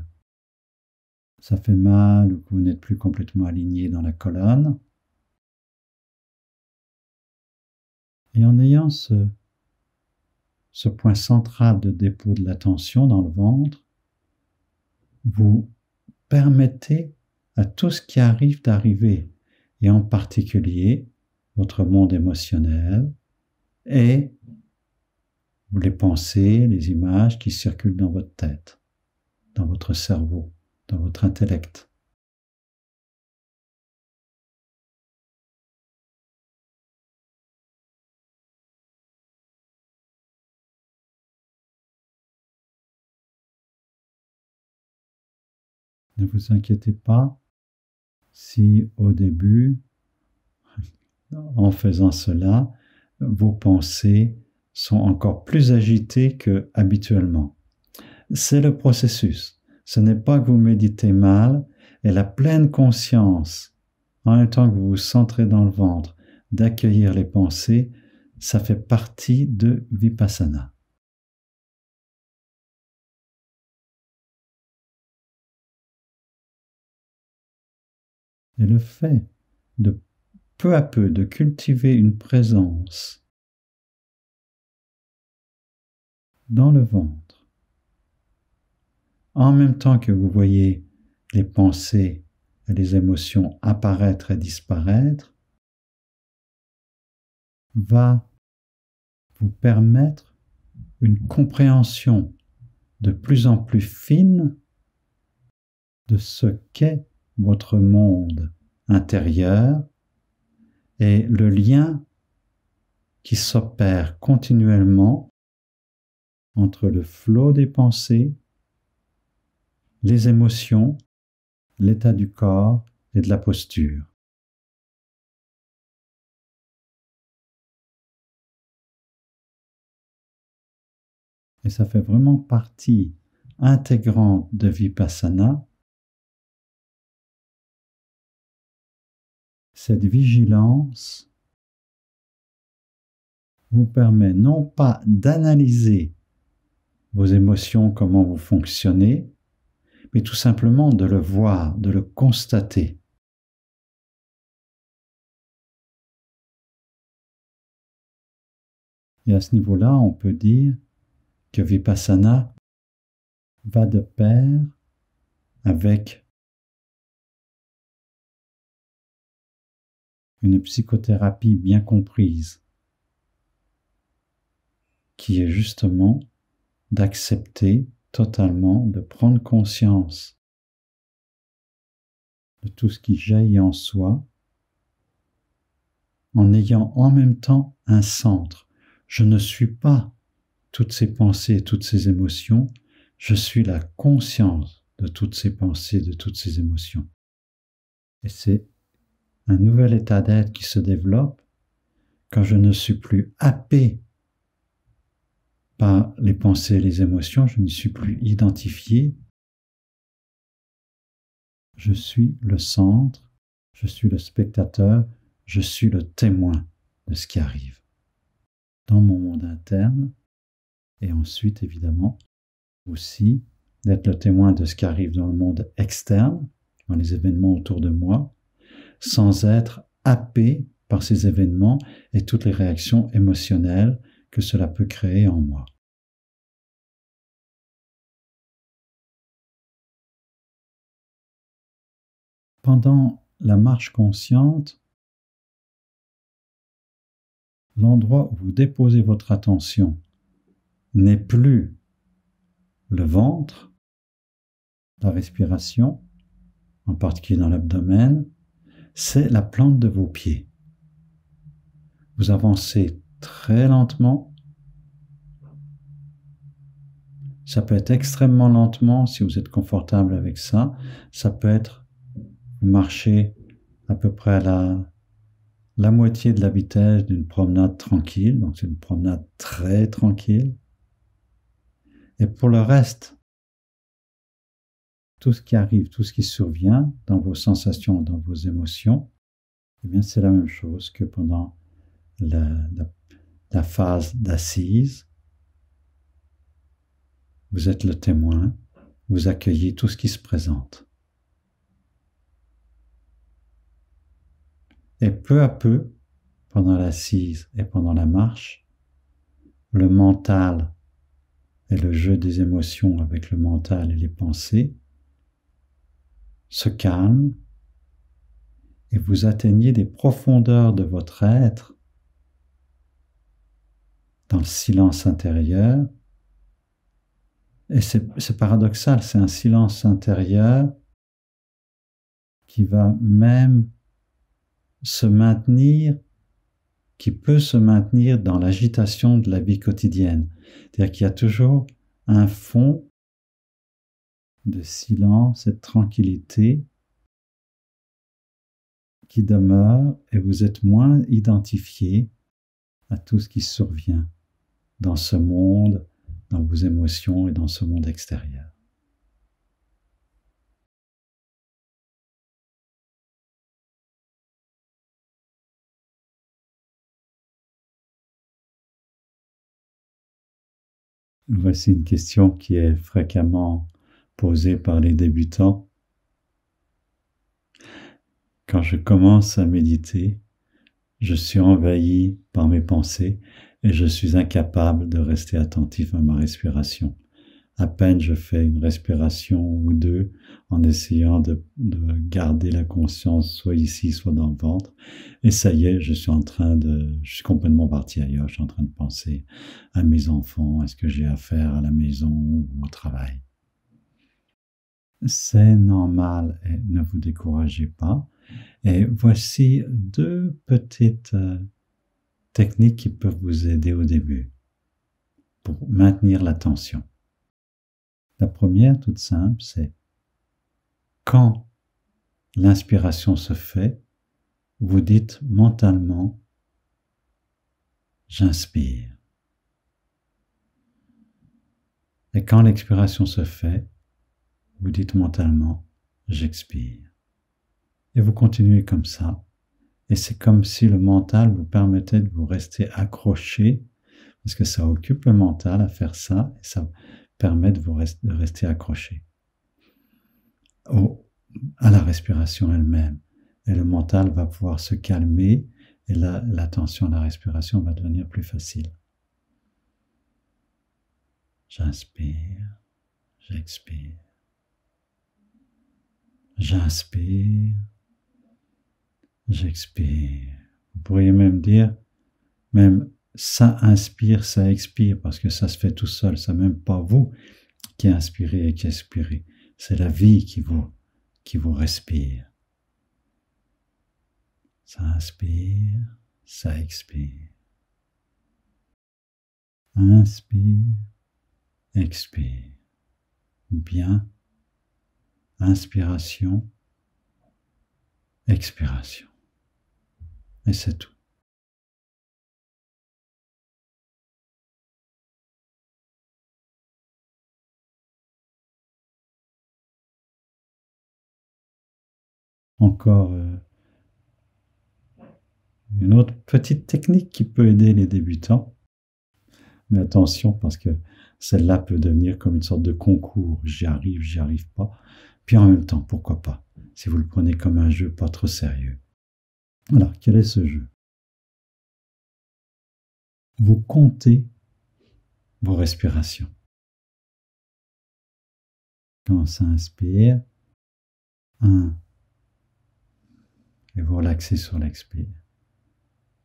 ça fait mal ou que vous n'êtes plus complètement aligné dans la colonne. Et en ayant ce point central de dépôt de l'attention dans le ventre, vous permettez à tout ce qui arrive d'arriver, et en particulier votre monde émotionnel et les pensées, les images qui circulent dans votre tête, dans votre cerveau, dans votre intellect. Ne vous inquiétez pas si au début, en faisant cela, vos pensées sont encore plus agitées qu'habituellement. C'est le processus. Ce n'est pas que vous méditez mal, et la pleine conscience, en même temps que vous vous centrez dans le ventre, d'accueillir les pensées, ça fait partie de Vipassana. Et le fait de peu à peu de cultiver une présence dans le ventre, en même temps que vous voyez les pensées et les émotions apparaître et disparaître, va vous permettre une compréhension de plus en plus fine de ce qu'est votre monde intérieur et le lien qui s'opère continuellement entre le flot des pensées, les émotions, l'état du corps et de la posture. Et ça fait vraiment partie intégrante de Vipassana, cette vigilance vous permet non pas d'analyser vos émotions, comment vous fonctionnez, mais tout simplement de le voir, de le constater. Et à ce niveau-là, on peut dire que Vipassana va de pair avec une psychothérapie bien comprise, qui est justement d'accepter totalement, de prendre conscience de tout ce qui jaillit en soi, en ayant en même temps un centre. Je ne suis pas toutes ces pensées, toutes ces émotions, je suis la conscience de toutes ces pensées, de toutes ces émotions. Et c'est un nouvel état d'être qui se développe quand je ne suis plus happé par les pensées et les émotions, je n'y suis plus identifié. Je suis le centre, je suis le spectateur, je suis le témoin de ce qui arrive dans mon monde interne et ensuite évidemment aussi d'être le témoin de ce qui arrive dans le monde externe, dans les événements autour de moi, sans être happé par ces événements et toutes les réactions émotionnelles que cela peut créer en moi. Pendant la marche consciente, l'endroit où vous déposez votre attention n'est plus le ventre, la respiration, en particulier dans l'abdomen, c'est la plante de vos pieds. Vous avancez très lentement. Ça peut être extrêmement lentement si vous êtes confortable avec ça. Ça peut être vous marchez à peu près à la moitié de la vitesse d'une promenade tranquille. Donc c'est une promenade très tranquille. Et pour le reste, tout ce qui arrive, tout ce qui survient dans vos sensations, dans vos émotions, eh bien c'est la même chose que pendant la phase d'assise. Vous êtes le témoin, vous accueillez tout ce qui se présente. Et peu à peu, pendant l'assise et pendant la marche, le mental et le jeu des émotions avec le mental et les pensées se calment et vous atteignez des profondeurs de votre être dans le silence intérieur. Et c'est paradoxal, c'est un silence intérieur qui va même se maintenir, qui peut se maintenir dans l'agitation de la vie quotidienne. C'est-à-dire qu'il y a toujours un fond de silence et de tranquillité qui demeure et vous êtes moins identifié à tout ce qui survient dans ce monde, dans vos émotions et dans ce monde extérieur. Voici une question qui est fréquemment posée par les débutants. Quand je commence à méditer, je suis envahi par mes pensées et je suis incapable de rester attentif à ma respiration. À peine je fais une respiration ou deux en essayant de garder la conscience soit ici, soit dans le ventre. Et ça y est, je suis complètement parti ailleurs. Je suis en train de penser à mes enfants, à ce que j'ai à faire à la maison ou au travail. C'est normal et ne vous découragez pas. Et voici deux petites techniques qui peuvent vous aider au début pour maintenir l'attention. La première, toute simple, c'est quand l'inspiration se fait, vous dites mentalement « j'inspire ». Et quand l'expiration se fait, vous dites mentalement « j'expire ». Et vous continuez comme ça. Et c'est comme si le mental vous permettait de vous rester accroché, parce que ça occupe le mental à faire ça, et ça permet de rester accroché à la respiration elle-même. Et le mental va pouvoir se calmer, et là, l'attention à la respiration va devenir plus facile. J'inspire, j'expire. J'inspire, j'expire. Vous pourriez même dire, même ça inspire, ça expire, parce que ça se fait tout seul. C'est même pas vous qui inspirez et qui expirez. C'est la vie qui vous respire. Ça inspire, ça expire. Inspire, expire. Bien. Inspiration, expiration. Et c'est tout. Encore une autre petite technique qui peut aider les débutants. Mais attention, parce que celle-là peut devenir comme une sorte de concours. J'y arrive pas. Puis en même temps, pourquoi pas, si vous le prenez comme un jeu pas trop sérieux. Alors, quel est ce jeu? Vous comptez vos respirations. Quand ça inspire, 1, et vous relaxez sur l'expire.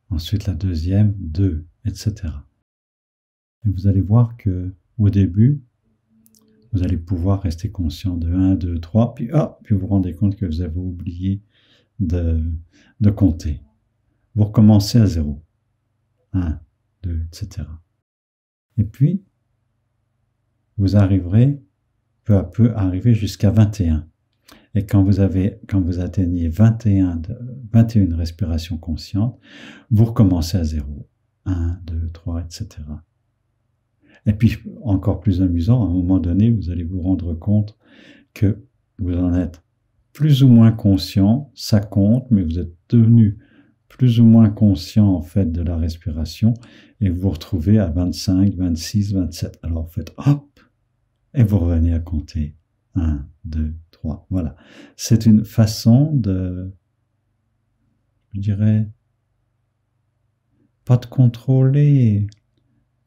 Ensuite la deuxième, 2, etc. Et vous allez voir que au début, vous allez pouvoir rester conscient de 1, 2, 3, puis vous vous rendez compte que vous avez oublié de compter. Vous recommencez à 0. 1, 2, etc. Et puis, vous arriverez peu à peu à arriver jusqu'à 21. Et quand vous atteignez 21 respirations conscientes, vous recommencez à 0. 1, 2, 3, etc. Et puis, encore plus amusant, à un moment donné, vous allez vous rendre compte que vous en êtes plus ou moins conscient, ça compte, mais vous êtes devenu plus ou moins conscient en fait de la respiration et vous vous retrouvez à 25, 26, 27. Alors vous faites hop et vous revenez à compter 1, 2, 3. Voilà. C'est une façon de, je dirais, pas de contrôler,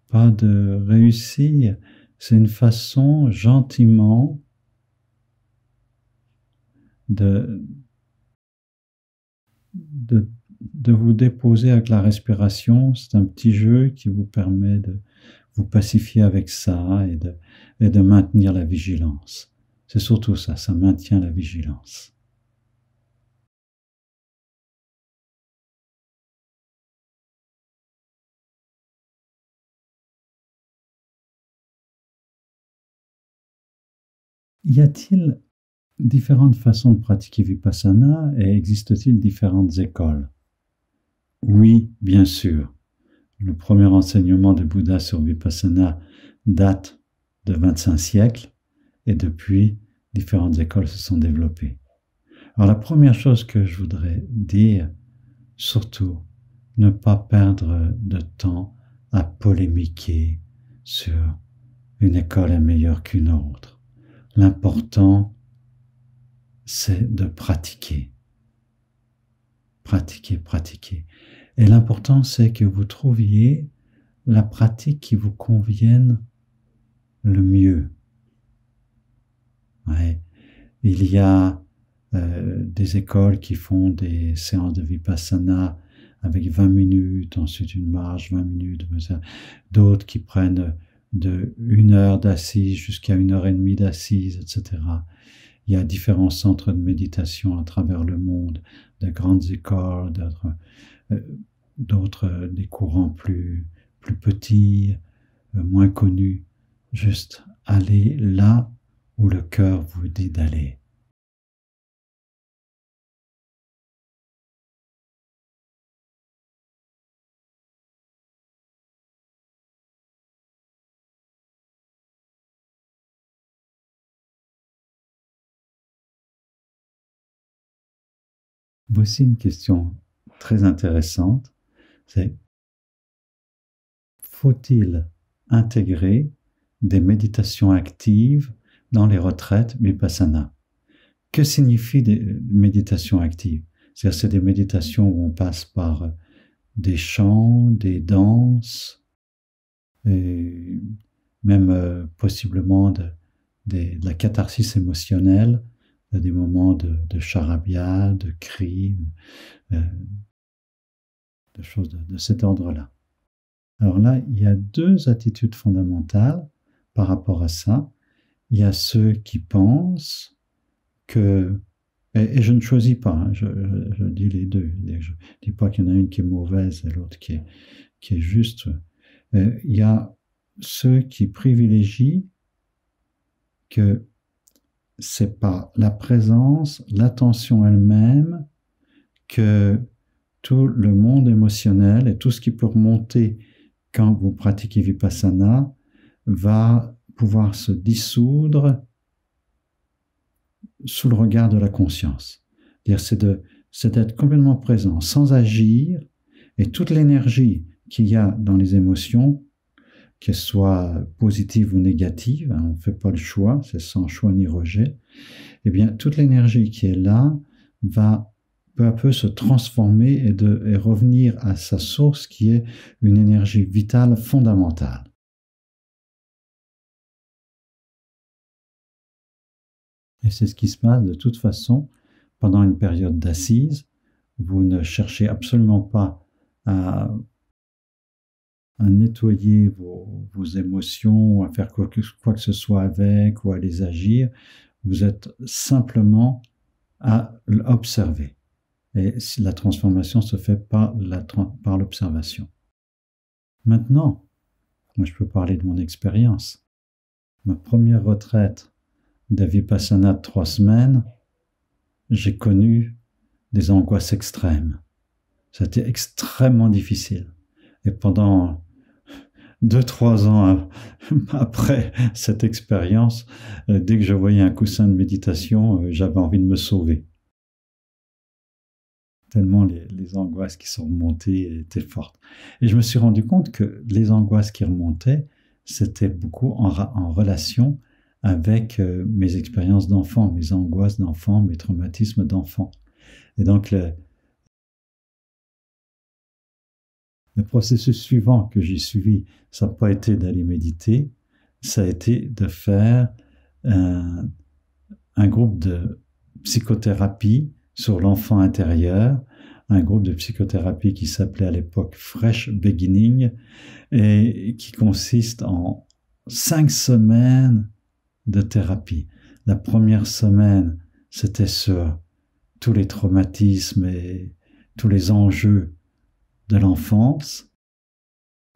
pas de réussir. C'est une façon gentiment de vous déposer avec la respiration. C'est un petit jeu qui vous permet de vous pacifier avec ça et de maintenir la vigilance. C'est surtout ça, ça maintient la vigilance. Y a-t-il différentes façons de pratiquer Vipassana et existe-t-il différentes écoles? Oui, bien sûr. Le premier enseignement de Bouddha sur Vipassana date de 25 siècles et depuis, différentes écoles se sont développées. Alors la première chose que je voudrais dire, surtout, ne pas perdre de temps à polémiquer sur une école est meilleure qu'une autre. L'important, c'est de pratiquer. Pratiquer, pratiquer. Et l'important, c'est que vous trouviez la pratique qui vous convienne le mieux. Ouais. Il y a des écoles qui font des séances de Vipassana avec 20 minutes, ensuite une marche, 20 minutes, d'autres qui prennent de 1 heure d'assise jusqu'à 1h30 d'assise, etc. Il y a différents centres de méditation à travers le monde, de grandes écoles, d'autres des courants plus petits, moins connus. Juste allez là où le cœur vous dit d'aller. Voici une question très intéressante, c'est faut-il intégrer des méditations actives dans les retraites Vipassana? Que signifie des méditations actives? C'est-à-dire c'est des méditations où on passe par des chants, des danses, et même possiblement de la catharsis émotionnelle, des moments de charabia, de cris, de choses de cet ordre-là. Alors là, il y a 2 attitudes fondamentales par rapport à ça. Il y a ceux qui pensent que, et je ne choisis pas, hein, je dis les deux, je ne dis pas qu'il y en a une qui est mauvaise et l'autre qui est juste. Il y a ceux qui privilégient que c'est pas la présence, l'attention elle-même, que tout le monde émotionnel et tout ce qui peut remonter quand vous pratiquez Vipassana va pouvoir se dissoudre sous le regard de la conscience. C'est d'être complètement présent, sans agir, et toute l'énergie qu'il y a dans les émotions, qu'elles soient positives ou négatives, on ne fait pas le choix, c'est sans choix ni rejet, eh bien toute l'énergie qui est là va peu à peu se transformer et revenir à sa source qui est une énergie vitale fondamentale. Et c'est ce qui se passe de toute façon pendant une période d'assise. Vous ne cherchez absolument pas à à nettoyer vos émotions, à faire quoi que ce soit avec ou à les agir. Vous êtes simplement à observer. Et la transformation se fait par l'observation. Maintenant, moi je peux parler de mon expérience. Ma première retraite de Vipassana de 3 semaines, j'ai connu des angoisses extrêmes. C'était extrêmement difficile. Et pendant 2-3 ans après cette expérience, dès que je voyais un coussin de méditation, j'avais envie de me sauver. Tellement les angoisses qui sont remontées étaient fortes. Et je me suis rendu compte que les angoisses qui remontaient, c'était beaucoup en relation avec mes expériences d'enfant, mes angoisses d'enfant, mes traumatismes d'enfant. Et donc le processus suivant que j'ai suivi, ça n'a pas été d'aller méditer, ça a été de faire un groupe de psychothérapie sur l'enfant intérieur, un groupe de psychothérapie qui s'appelait à l'époque Fresh Beginning et qui consiste en 5 semaines de thérapie. La première semaine, c'était sur tous les traumatismes et tous les enjeux de l'enfance.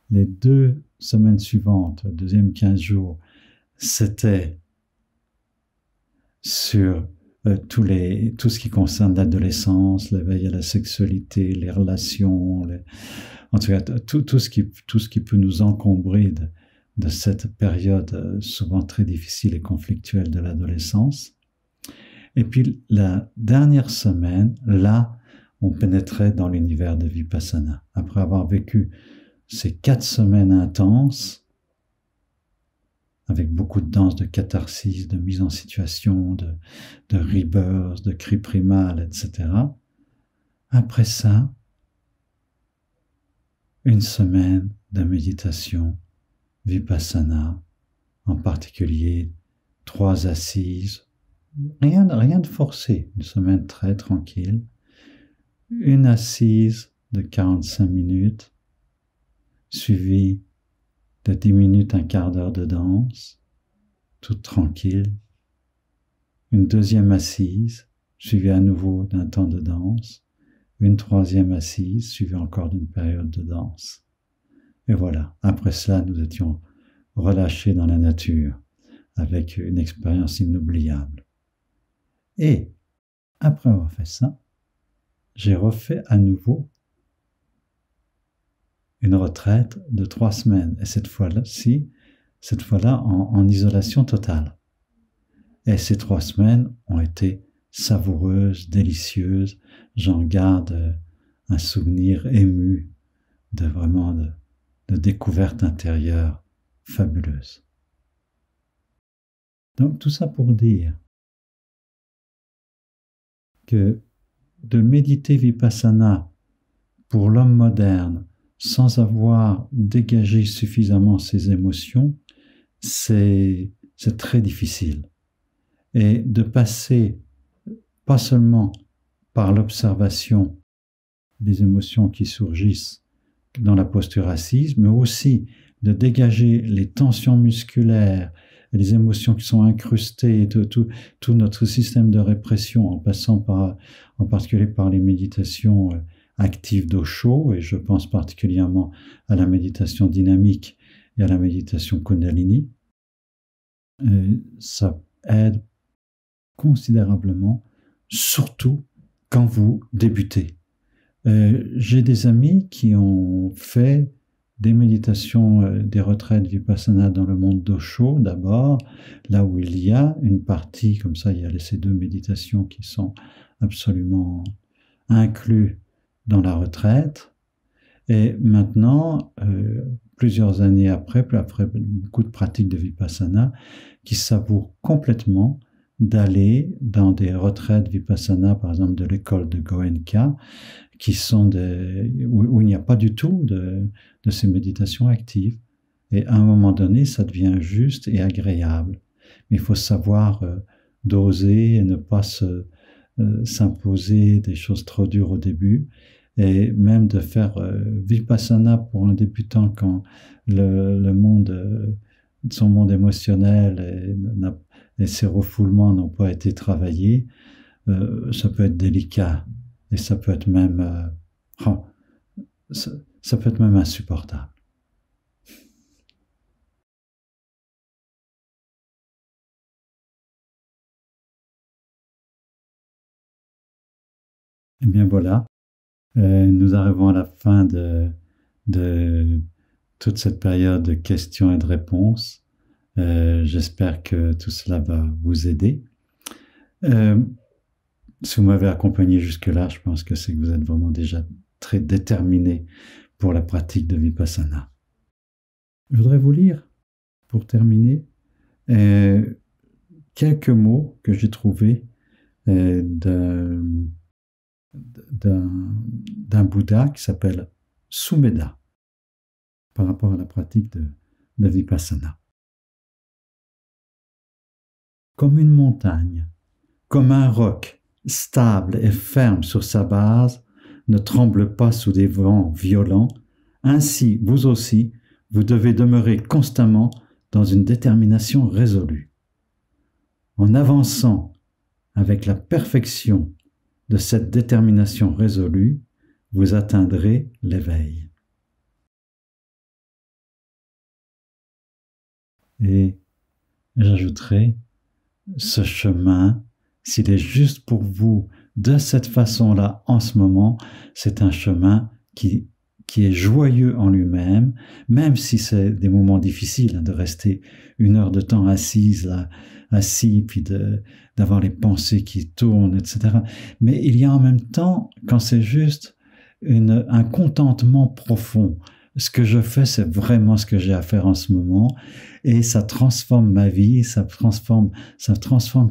Les 2 semaines suivantes, le deuxième 15 jours, c'était sur tout ce qui concerne l'adolescence, l'éveil à la sexualité, les relations, en tout cas tout ce qui peut nous encombrer de cette période souvent très difficile et conflictuelle de l'adolescence. Et puis la dernière semaine, là, on pénétrait dans l'univers de Vipassana. Après avoir vécu ces 4 semaines intenses, avec beaucoup de danse, de catharsis, de mise en situation, de rebirth, de cri primal, etc. Après ça, une semaine de méditation, Vipassana, en particulier 3 assises, rien de forcé, une semaine très tranquille, une assise de 45 minutes, suivie de 10 minutes, un quart d'heure de danse, toute tranquille, une deuxième assise, suivie à nouveau d'un temps de danse, une troisième assise, suivie encore d'une période de danse. Et voilà, après cela, nous étions relâchés dans la nature, avec une expérience inoubliable. Et, après avoir fait ça, j'ai refait à nouveau une retraite de 3 semaines, et cette fois-là en isolation totale. Et ces 3 semaines ont été savoureuses, délicieuses. J'en garde un souvenir ému de découverte intérieure fabuleuse. Donc tout ça pour dire que de méditer Vipassana pour l'homme moderne sans avoir dégagé suffisamment ses émotions, c'est très difficile. Et de passer pas seulement par l'observation des émotions qui surgissent dans la posture assise, mais aussi de dégager les tensions musculaires et les émotions qui sont incrustées, tout notre système de répression, en passant en particulier par les méditations actives d'Osho, et je pense particulièrement à la méditation dynamique et à la méditation Kundalini. Ça aide considérablement, surtout quand vous débutez. J'ai des amis qui ont fait des méditations, des retraites Vipassana dans le monde d'Osho d'abord, là où il y a une partie, comme ça il y a ces 2 méditations qui sont absolument inclus dans la retraite. Et maintenant, plusieurs années après beaucoup de pratiques de Vipassana, qui savourent complètement d'aller dans des retraites Vipassana, par exemple de l'école de Goenka, qui sont où il n'y a pas du tout de ces méditations actives. Et à un moment donné, ça devient juste et agréable. Mais il faut savoir doser et ne pas s'imposer des choses trop dures au début. et même de faire Vipassana pour un débutant quand le monde, son monde émotionnel et ses refoulements n'ont pas été travaillés, ça peut être délicat et ça peut être même, ça peut être même insupportable. Eh bien voilà, nous arrivons à la fin de toute cette période de questions et de réponses. J'espère que tout cela va vous aider. Si vous m'avez accompagné jusque-là, je pense que c'est que vous êtes vraiment déjà très déterminé pour la pratique de Vipassana. Je voudrais vous lire, pour terminer, quelques mots que j'ai trouvés d'un Bouddha qui s'appelle Sumedha par rapport à la pratique de Vipassana. Comme une montagne, comme un roc, stable et ferme sur sa base, ne tremble pas sous des vents violents, ainsi vous aussi, vous devez demeurer constamment dans une détermination résolue. En avançant avec la perfection de cette détermination résolue, vous atteindrez l'éveil. Et j'ajouterai, ce chemin, s'il est juste pour vous de cette façon-là en ce moment, c'est un chemin qui est joyeux en lui-même, même si c'est des moments difficiles de rester 1 heure de temps assis, puis d'avoir les pensées qui tournent, etc. Mais il y a en même temps, quand c'est juste un contentement profond, ce que je fais, c'est vraiment ce que j'ai à faire en ce moment, et ça transforme ma vie, ça transforme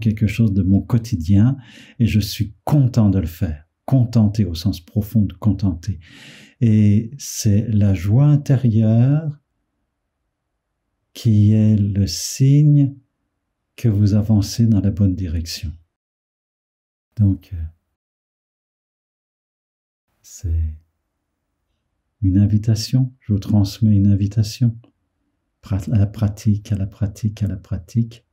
quelque chose de mon quotidien, et je suis content de le faire, contenté au sens profond de contenter. Et c'est la joie intérieure qui est le signe que vous avancez dans la bonne direction. Donc, c'est une invitation, je vous transmets une invitation à la pratique, à la pratique, à la pratique,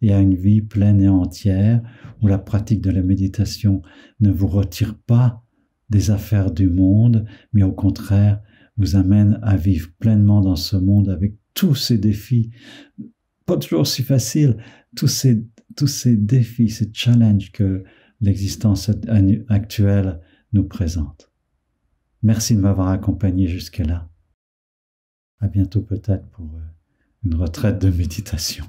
et à une vie pleine et entière où la pratique de la méditation ne vous retire pas des affaires du monde, mais au contraire vous amène à vivre pleinement dans ce monde avec tous ces défis, pas toujours si faciles, tous ces défis, ces challenges que l'existence actuelle nous présente. Merci de m'avoir accompagné jusque-là. À bientôt peut-être pour une retraite de méditation.